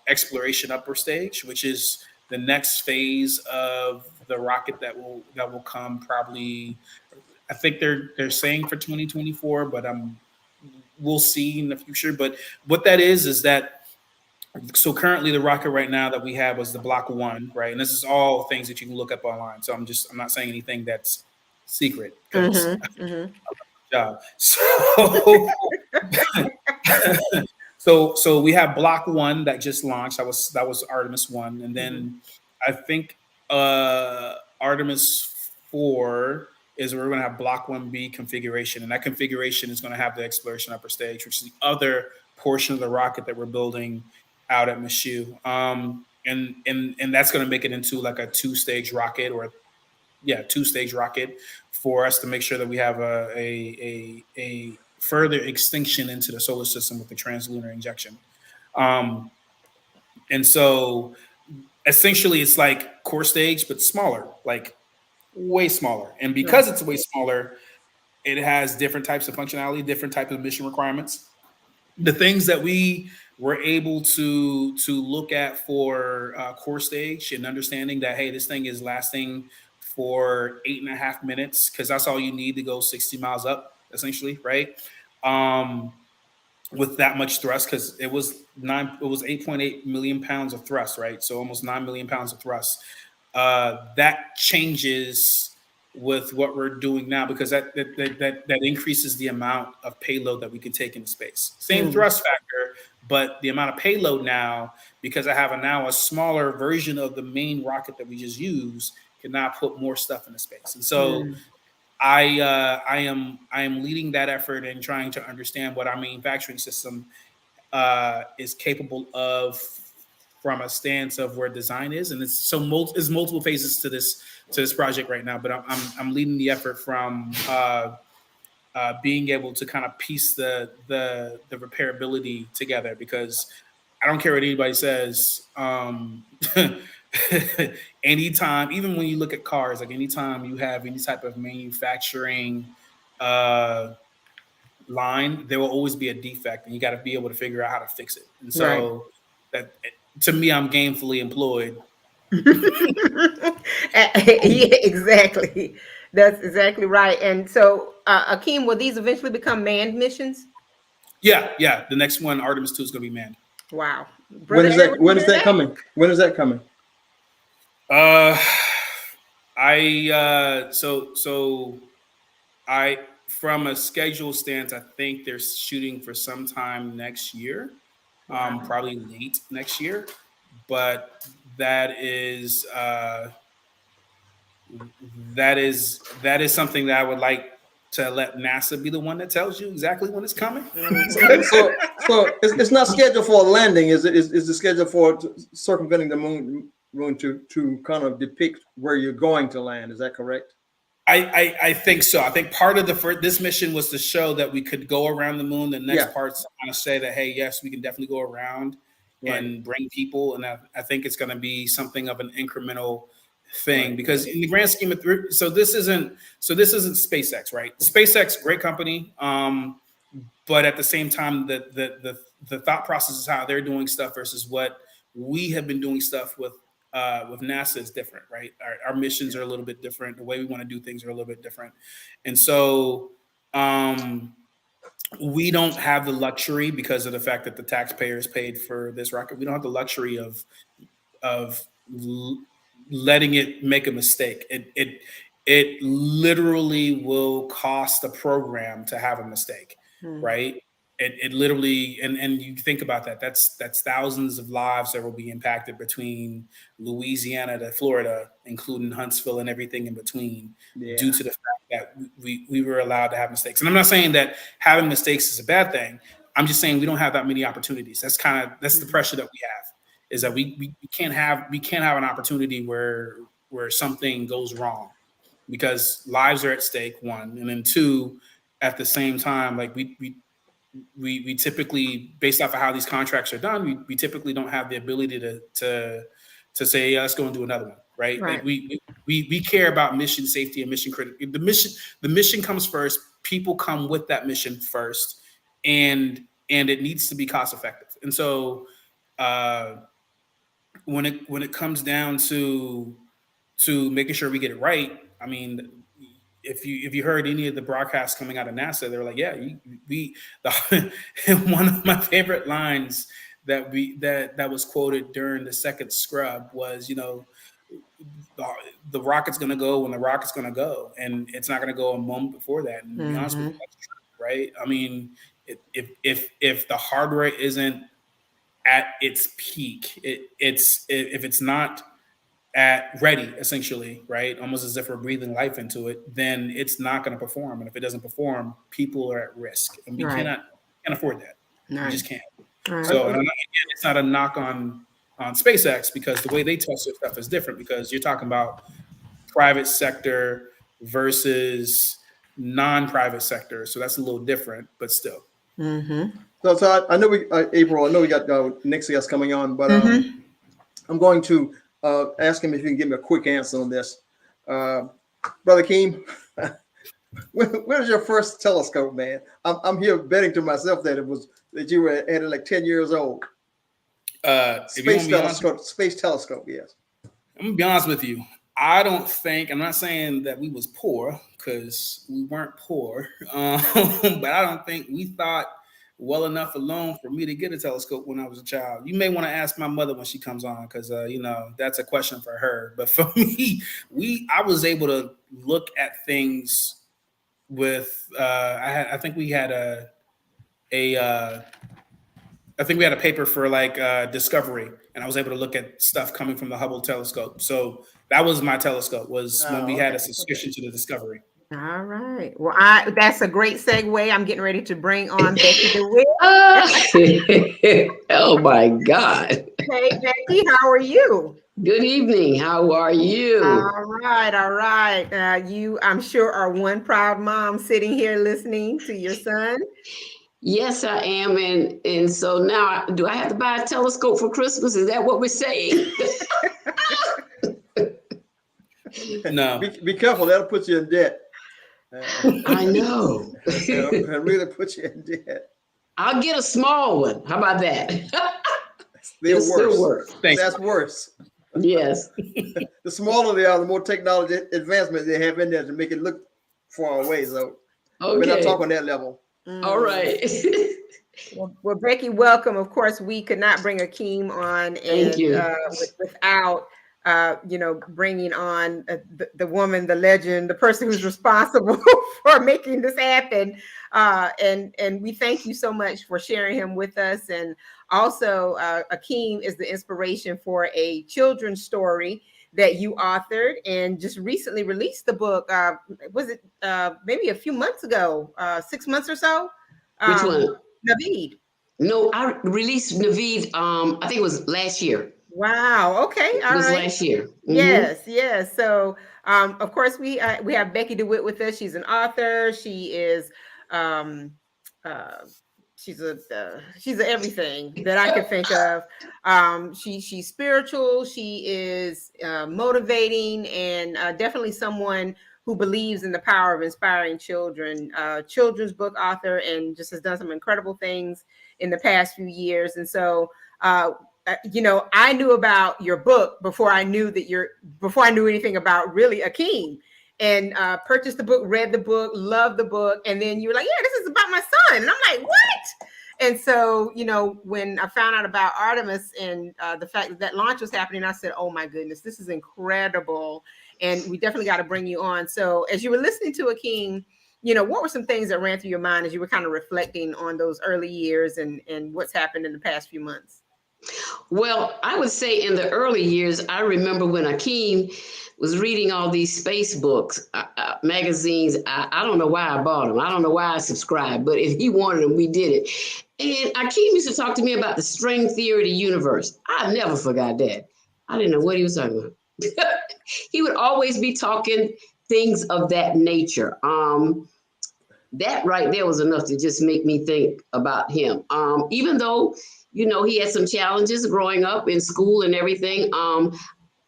exploration upper stage, which is the next phase of the rocket that will come probably. I think they're saying for 2024, but we'll see in the future. But what that is that. So currently the rocket right now that we have was the Block 1, right? And this is all things that you can look up online. So I'm not saying anything that's secret because job. So we have Block 1 that just launched. That was Artemis 1, and then I think Artemis 4 is where we're going to have Block 1B configuration, and that configuration is going to have the exploration upper stage, which is the other portion of the rocket that we're building out at Michoud. And that's going to make it into like a two-stage rocket for us to make sure that we have a further extinction into the solar system with the translunar injection. And so essentially it's like core stage, but smaller, like way smaller. And because it's way smaller, it has different types of functionality, different types of mission requirements. The things that we we're able to look at for core stage and understanding that, hey, this thing is lasting for 8.5 minutes, because that's all you need to go 60 miles up, essentially, right? With that much thrust, because it was 8.8 million pounds of thrust, right? So almost 9 million pounds of thrust. That changes with what we're doing now, because that increases the amount of payload that we can take into space. Same thrust factor, but the amount of payload now, because I have now a smaller version of the main rocket that we just used, can now put more stuff into space. And so I am leading that effort and trying to understand what our manufacturing system is capable of from a stance of where design is, and it's multiple phases to this project right now. But I'm leading the effort from being able to kind of piece the repairability together, because I don't care what anybody says. Anytime, even when you look at cars, like anytime you have any type of manufacturing line, there will always be a defect, and you got to be able to figure out how to fix it. And so that, to me, I'm gainfully employed. Yeah, exactly. That's exactly right. And so, Akeem, will these eventually become manned missions? Yeah. The next one, Artemis 2, is going to be manned. Wow. When is that coming? When is that coming? From a schedule stance, I think they're shooting for sometime next year, probably late next year. But that is something that I would like to let NASA be the one that tells you exactly when it's coming. So it's not scheduled for a landing. Is the schedule for circumventing the moon to kind of depict where you're going to land? Is that correct? I think so. I think part of this mission was to show that we could go around the moon. The next part's kind of say that, hey, yes, we can definitely go around and bring people. And I think it's going to be something of an incremental thing, because in the grand scheme of so this isn't SpaceX, right? SpaceX, great company, but at the same time, the thought process is how they're doing stuff versus what we have been doing stuff with NASA is different, right? Our missions are a little bit different. The way we want to do things are a little bit different. And so we don't have the luxury, because of the fact that the taxpayers paid for this rocket, we don't have the luxury of letting it make a mistake. It literally will cost the program to have a mistake, right? It literally, and you think about that, that's thousands of lives that will be impacted between Louisiana to Florida, including Huntsville and everything in between, due to the fact that we were allowed to have mistakes. And I'm not saying that having mistakes is a bad thing. I'm just saying we don't have that many opportunities. That's the pressure that we have, is that we can't have an opportunity where something goes wrong, because lives are at stake, one, and then two, at the same time, like we typically, based off of how these contracts are done, we typically don't have the ability to say, yeah, let's go and do another one, right? Like we care about mission safety and mission critical. The mission comes first. People come with that mission first, and it needs to be cost effective. And so when it comes down to making sure we get it right, I mean, if you heard any of the broadcasts coming out of NASA, they were like, yeah, one of my favorite lines that was quoted during the second scrub was, the rocket's going to go when the rocket's going to go, and it's not going to go a moment before that. And to be honest with you, that's true, right? I mean, if the hardware isn't at its peak, if it's not at ready, essentially, right, almost as if we're breathing life into it, then it's not going to perform. And if it doesn't perform, people are at risk, and we can't afford that. We just can't. So again, it's not a knock on SpaceX, because the way they test their stuff is different, because you're talking about private sector versus non-private sector, so that's a little different, but still. So I know April, I know we got next guest coming on, but I'm going to ask him if you can give me a quick answer on this. Brother Akeem, When was your first telescope, man? I'm here betting to myself that you were at like 10 years old. Space telescope, yes. I'm gonna be honest with you. I don't think, I'm not saying that we was poor, because we weren't poor, but I don't think we thought well enough alone for me to get a telescope when I was a child. You may want to ask my mother when she comes on, because that's a question for her. But for me, I was able to look at things with I think we had a paper for like Discovery, and I was able to look at stuff coming from the Hubble telescope. So that was my telescope, was when we had a subscription to the Discovery. All right. Well, that's a great segue. I'm getting ready to bring on Becky DeWitt. Oh my God. Hey, Becky, how are you? Good evening. How are you? All right. You, I'm sure, are one proud mom sitting here listening to your son. Yes, I am. And so now, do I have to buy a telescope for Christmas? Is that what we're saying? No. Be careful. That'll put you in debt. I know. It'll really put you in debt. I'll get a small one. How about that? They're worse. Worse. That's worse. Yes. The smaller they are, the more technology advancement they have in there to make it look far away. So we're not talking on that level. All right. Well, Becky, welcome. Of course, we could not bring Akeem on without bringing on the woman, the legend, the person who's responsible for making this happen. And we thank you so much for sharing him with us. And also, Akeem is the inspiration for a children's story that you authored and just recently released the book. Was it maybe a few months ago, 6 months or so? Which one? Naveed. No, I released Naveed, I think it was last year. Wow. Okay. All right. It was last year. Mm-hmm. Yes. So, of course, we have Becky DeWitt with us. She's an author. She is, she's a everything that I could think of. She's spiritual. She is motivating, and definitely someone who believes in the power of inspiring children. Children's book author, and just has done some incredible things in the past few years. And so, I knew about your book before I knew anything about really Akeem, and purchased the book, read the book, loved the book. And then you were like, yeah, this is about my son. And I'm like, what? And so, when I found out about Artemis and the fact that launch was happening, I said, oh my goodness, this is incredible. And we definitely got to bring you on. So as you were listening to Akeem, what were some things that ran through your mind as you were kind of reflecting on those early years and what's happened in the past few months? Well, I would say in the early years, I remember when Akeem was reading all these space books, magazines. I don't know why I bought them. I don't know why I subscribed, but if he wanted them, we did it. And Akeem used to talk to me about the string theory of the universe. I never forgot that. I didn't know what he was talking about. He would always be talking things of that nature. That right there was enough to just make me think about him. Even though, he had some challenges growing up in school and everything.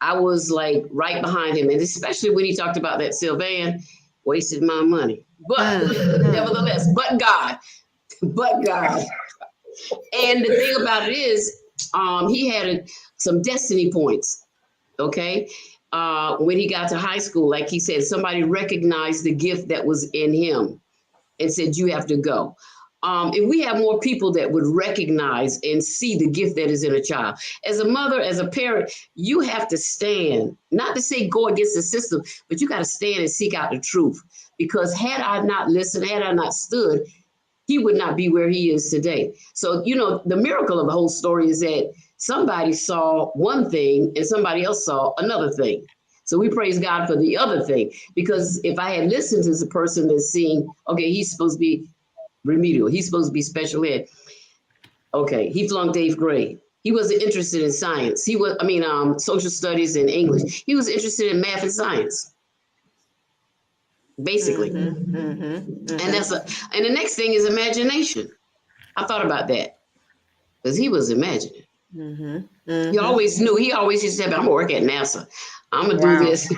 I was like right behind him. And especially when he talked about that Sylvan, wasted my money. But nevertheless, but God. And the thing about it is, he had some destiny points. Okay. When he got to high school, like he said, somebody recognized the gift that was in him and said, you have to go. If we have more people that would recognize and see the gift that is in a child, as a mother, as a parent, you have to stand, not to say go against the system, but you got to stand and seek out the truth. Because had I not listened, had I not stood, he would not be where he is today. So, the miracle of the whole story is that somebody saw one thing and somebody else saw another thing. So we praise God for the other thing, because if I had listened to the person that's seeing, okay, he's supposed to be remedial, he's supposed to be special ed. Okay, he flunked 8th grade. He wasn't interested in science. He was, social studies and English. He was interested in math and science, basically. And the next thing is imagination. I thought about that because he was imagining. He always knew. He always used to say, "I'm gonna work at NASA. I'm gonna do this."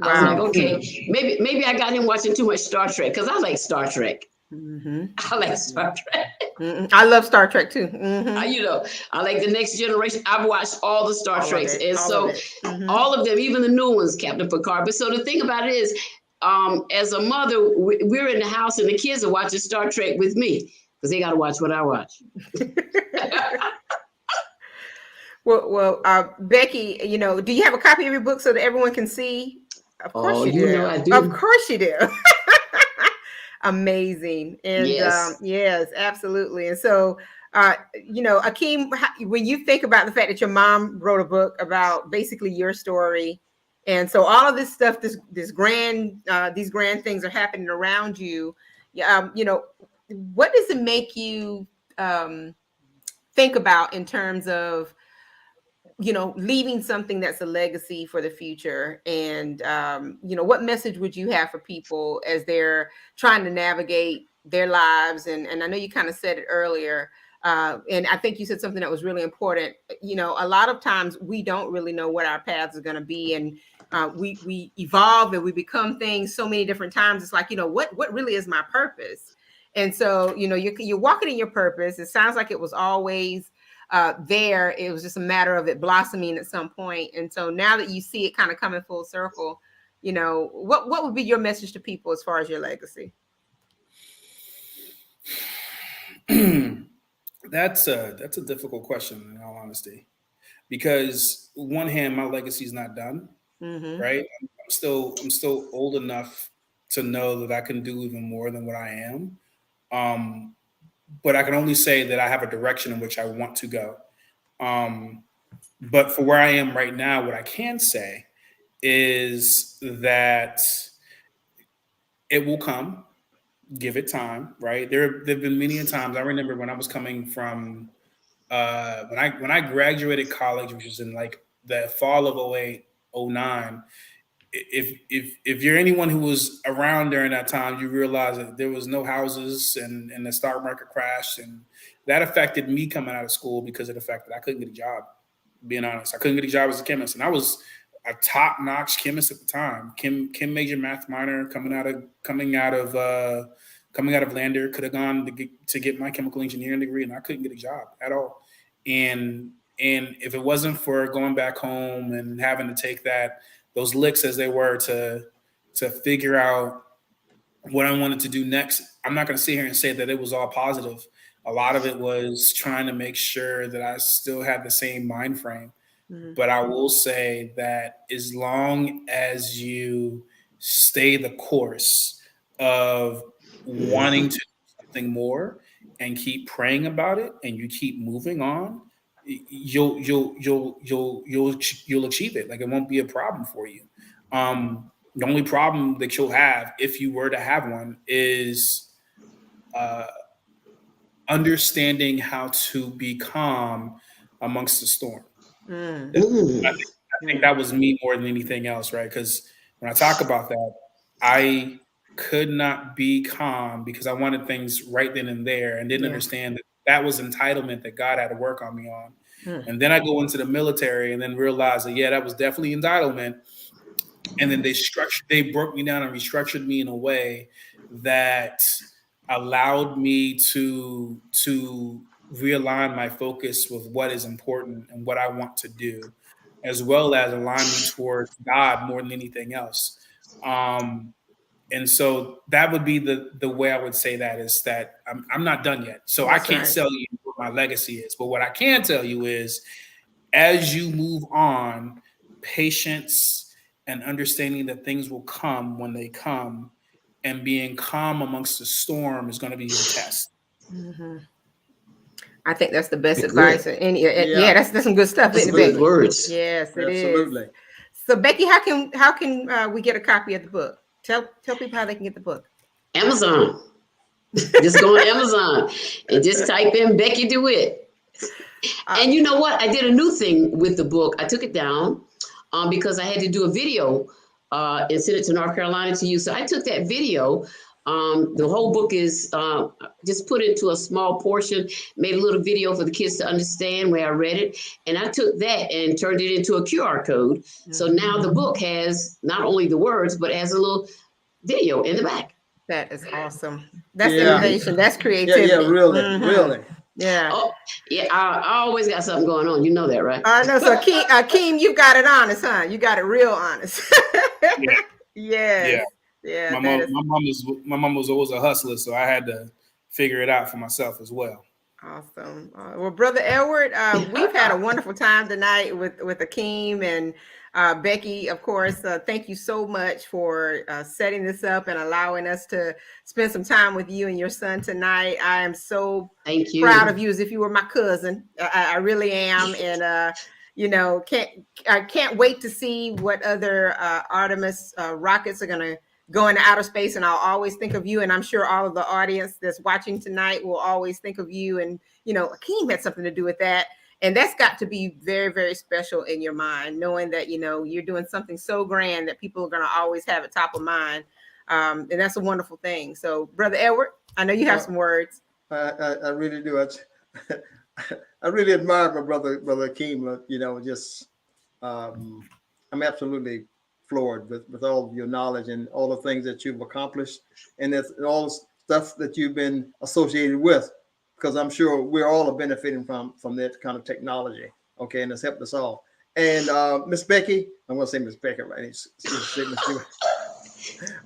I was like, okay, maybe I got him watching too much Star Trek because I like Star Trek. I like Star Trek. I love Star Trek too. I like The Next Generation. I've watched all the Star Treks, and so all of them, even the new ones, Captain Picard. But so the thing about it is, as a mother, we're in the house and the kids are watching Star Trek with me because they got to watch what I watch. Well, Becky, do you have a copy of your book so that everyone can see? Of course you do. I do. Of course you do. Amazing. And yes, absolutely. And so, Akeem, when you think about the fact that your mom wrote a book about basically your story, and so all of this stuff, these grand things are happening around you. What does it make you think about in terms of leaving something that's a legacy for the future? And, what message would you have for people as they're trying to navigate their lives? And I know you kind of said it earlier. And I think you said something that was really important. A lot of times we don't really know what our paths are going to be. And we evolve and we become things so many different times. It's like, what really is my purpose? And so, you're walking in your purpose. It sounds like it was always there. It was just a matter of it blossoming at some point. And so now that you see it kind of coming full circle, what would be your message to people as far as your legacy? That's a difficult question, in all honesty, because on one hand, my legacy is not done, right? I'm still old enough to know that I can do even more than what I am. But I can only say that I have a direction in which I want to go. But for where I am right now, what I can say is that it will come. Give it time, right? There've been many times. I remember when I was coming from when I graduated college, which was in like the fall of 08, 09. If you're anyone who was around during that time, you realize that there was no houses and the stock market crashed, and that affected me coming out of school because of the fact that I couldn't get a job. Being honest, I couldn't get a job as a chemist, and I was a top-notch chemist at the time. Chem major, math minor, coming out of Lander. Could have gone to get my chemical engineering degree, and I couldn't get a job at all. And if it wasn't for going back home and having to take those licks as they were to figure out what I wanted to do next, I'm not going to sit here and say that it was all positive. A lot of it was trying to make sure that I still had the same mind frame. But I will say that as long as you stay the course of wanting to do something more and keep praying about it and you keep moving on, you'll achieve it. Like, it won't be a problem for you. The only problem that you'll have, if you were to have one, is understanding how to be calm amongst the storm. I think that was me more than anything else, right? Because when I talk about that, I could not be calm because I wanted things right then and there and didn't understand that was entitlement that God had to work on me on. And then I go into the military and then realize that, that was definitely entitlement. And then they broke me down and restructured me in a way that allowed me to realign my focus with what is important and what I want to do, as well as align me towards God more than anything else. And so that would be the way I would say that, is that I'm not done yet. So I can't tell you what my legacy is. But what I can tell you is, as you move on, patience and understanding that things will come when they come, and being calm amongst the storm is going to be your test. I think that's the best advice. That's some good stuff. That's good words. Yes, it Absolutely. is. So, Becky, how can we get a copy of the book? Tell people how they can get the book. Amazon. Just go on Amazon and just type in Becky DeWitt. And you know what? I did a new thing with the book. I took it down because I had to do a video and send it to North Carolina to you. So I took that video The whole book is just put into a small portion, made a little video for the kids to understand where I read it. And I took that and turned it into a QR code. So now the book has not only the words, but has a little video in the back. That is awesome. That's innovation. That's creativity. Yeah, really. Yeah. Oh, yeah, I always got something going on. You know that, right? I know. So, Akeem, you got it honest, huh? You got it real honest. Yeah. Yes. Yeah. My mom was always a hustler, so I had to figure it out for myself as well. Awesome. Well, Brother Edward, we've had a wonderful time tonight with Akeem and Becky, of course. Thank you so much for setting this up and allowing us to spend some time with you and your son tonight. I am so proud of you, as if you were my cousin. I really am. And, I can't wait to see what other Artemis rockets are going to go into outer space, and I'll always think of you, and I'm sure all of the audience that's watching tonight will always think of you. And Akeem had something to do with that, and that's got to be very, very special in your mind, knowing that you're doing something so grand that people are going to always have it top of mind, and that's a wonderful thing. So, Brother Edward, I know you have some words. I really do. I really admire my brother Akeem. I'm absolutely floored with all of your knowledge and all the things that you've accomplished, and that's all the stuff that you've been associated with, because I'm sure we're all benefiting from that kind of technology. Okay, and it's helped us all. And Miss Becky, I'm going to say Miss Becky, right?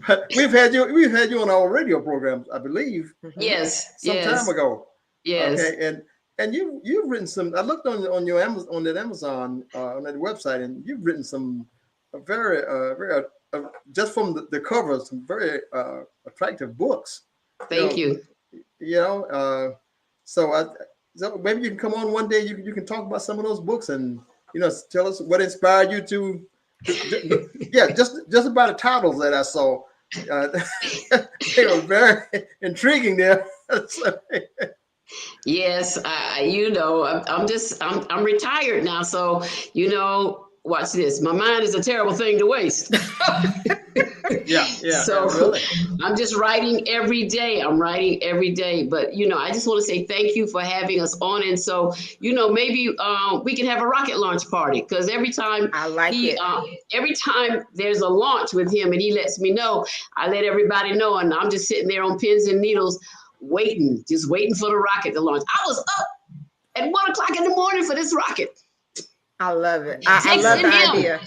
But we've had you on our radio programs, I believe. Yes, some time ago. Yes. Okay, and you've written some. I looked on your Amazon, on that Amazon on that website, and you've written some very just from the covers, some very attractive books. Thank you. So maybe you can come on one day. You can talk about some of those books and tell us what inspired you to just about the titles that I saw. They were very intriguing there. Yes, I'm retired now, so watch this. My mind is a terrible thing to waste. Yeah. So really. I'm just writing every day. But I just want to say thank you for having us on. And so maybe we can have a rocket launch party, because every time every time there's a launch with him and he lets me know, I let everybody know, and I'm just sitting there on pins and needles waiting for the rocket to launch. I was up at 1 o'clock in the morning for this rocket. I love it. I love the idea.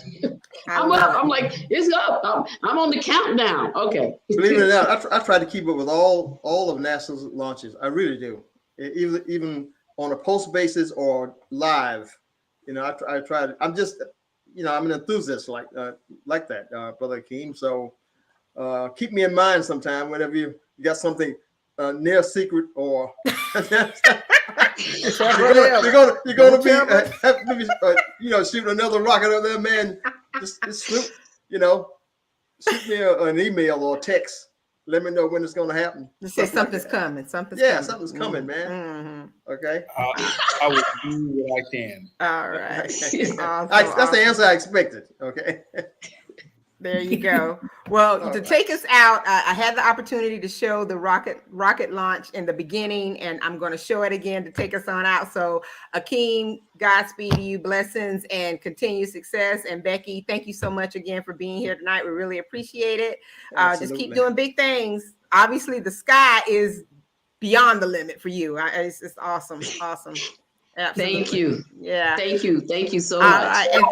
I'm like, it's up. I'm on the countdown. Okay. Believe it or not, I try to keep up with all of NASA's launches. I really do. Even on a post basis or live. I try to. I'm just, I'm an enthusiast like that, Brother Akeem. So keep me in mind sometime whenever you got something near secret or. You're gonna be shooting another rocket over there, man. Just shoot me an email or a text. Let me know when it's gonna happen. Just say something's coming. Something's coming, man. Mm-hmm. Okay. I will do what I can. All right. Awesome. That's the answer I expected. Okay. There you go. Well, to take us out, I had the opportunity to show the rocket launch in the beginning, and I'm going to show it again to take us on out. So, Akeem, Godspeed to you, blessings, and continued success. And Becky, thank you so much again for being here tonight. We really appreciate it. Just keep doing big things. Obviously, the sky is beyond the limit for you. It's awesome. Awesome. Absolutely. Thank you. Yeah. Thank you so much. And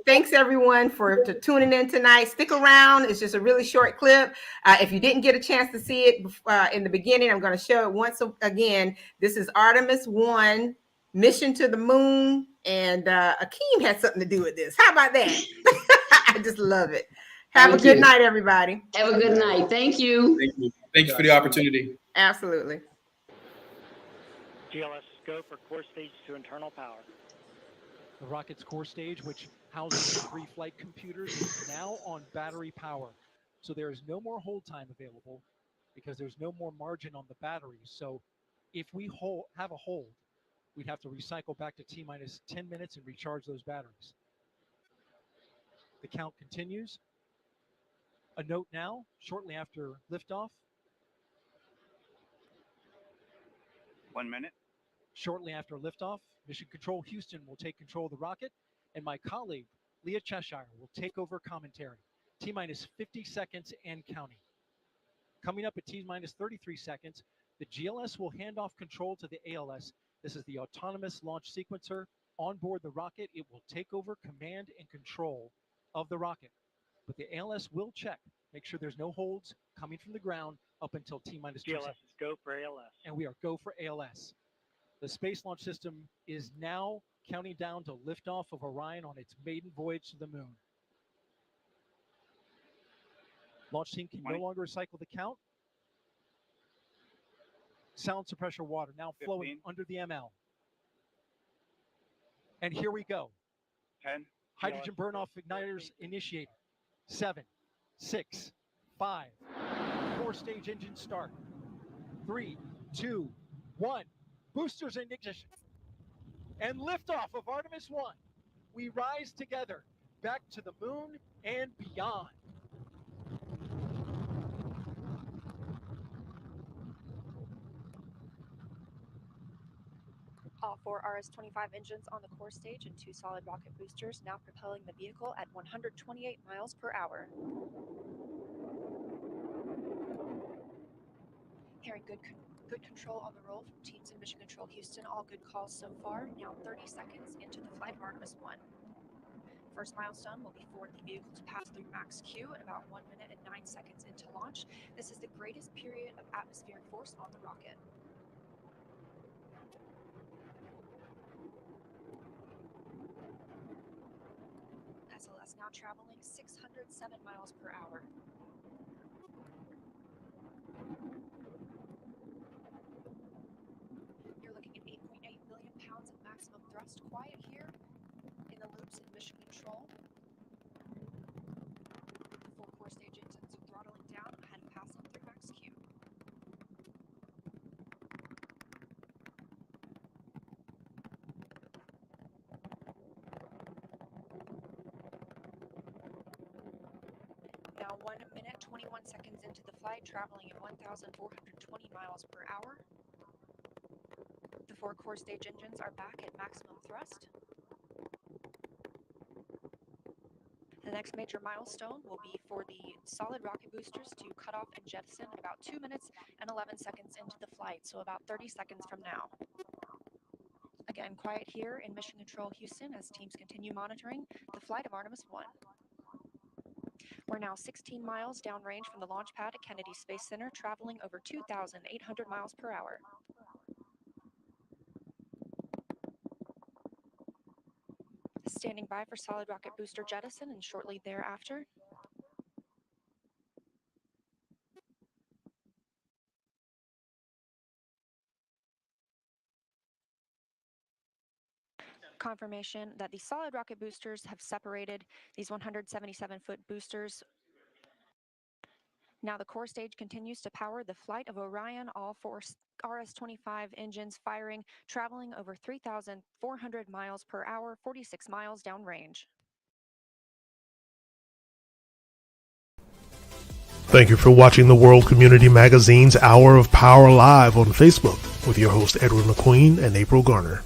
thanks everyone for tuning in tonight. Stick around. It's just a really short clip. If you didn't get a chance to see it in the beginning, I'm going to show it once again. This is Artemis 1, mission to the moon, and Akeem had something to do with this. How about that? I just love it. Have a good night, everybody. Have a good night. Thank you. Thank you for the opportunity. Absolutely. GLS go for core stage to internal power. The rocket's core stage, which houses the 3 flight computers, is now on battery power. So there is no more hold time available because there's no more margin on the batteries. So if we have a hold, we'd have to recycle back to T-minus 10 minutes and recharge those batteries. The count continues. A note now, shortly after liftoff, 1 minute. Shortly after liftoff, Mission Control Houston will take control of the rocket, and my colleague, Leah Cheshire, will take over commentary. T-minus 50 seconds and counting. Coming up at T-minus 33 seconds, the GLS will hand off control to the ALS. This is the autonomous launch sequencer. On board the rocket, it will take over command and control of the rocket. But the ALS will check, make sure there's no holds coming from the ground up until T-minus 2 GLS seconds. is go for ALS. And we are go for ALS. The Space Launch System is now counting down to liftoff of Orion on its maiden voyage to the moon. Launch team can no longer cycle the count. Sound suppressor water now flowing 15. under the ML. And here we go. 10. Hydrogen burn-off igniters initiated. 7, 6, 5. 4-stage engine start. 3, 2, 1. Boosters in ignition. And liftoff of Artemis 1. We rise together back to the moon and beyond. All 4 RS-25 engines on the core stage and 2 solid rocket boosters now propelling the vehicle at 128 miles per hour. Hearing good control on the roll from teams in Mission Control Houston. All good calls so far. Now 30 seconds into the flight of Artemis 1. First milestone will be for the vehicle to pass through max Q at about 1 minute and 9 seconds into launch. This is the greatest period of atmospheric force on the rocket. SLS now traveling 607 miles per hour. You're looking at 8.8 million pounds of maximum thrust. Quiet here in the loops in Mission Control. The 4 core stage engines are throttling down ahead of passing through max Q. Now 1 minute, 21 seconds into the flight, traveling at 1,420 miles per hour. The 4 core stage engines are back at maximum thrust. The next major milestone will be for the solid rocket boosters to cut off and jettison about 2 minutes and 11 seconds into the flight, so about 30 seconds from now. Again, quiet here in Mission Control Houston as teams continue monitoring the flight of Artemis 1. We're now 16 miles downrange from the launch pad at Kennedy Space Center, traveling over 2,800 miles per hour. Standing by for solid rocket booster jettison and shortly thereafter. Confirmation that the solid rocket boosters have separated these 177-foot boosters. Now the core stage continues to power the flight of Orion, all 4 RS-25 engines firing, traveling over 3,400 miles per hour, 46 miles downrange. Thank you for watching the World Community Magazine's Hour of Power Live on Facebook with your host Edward McQueen and April Garner.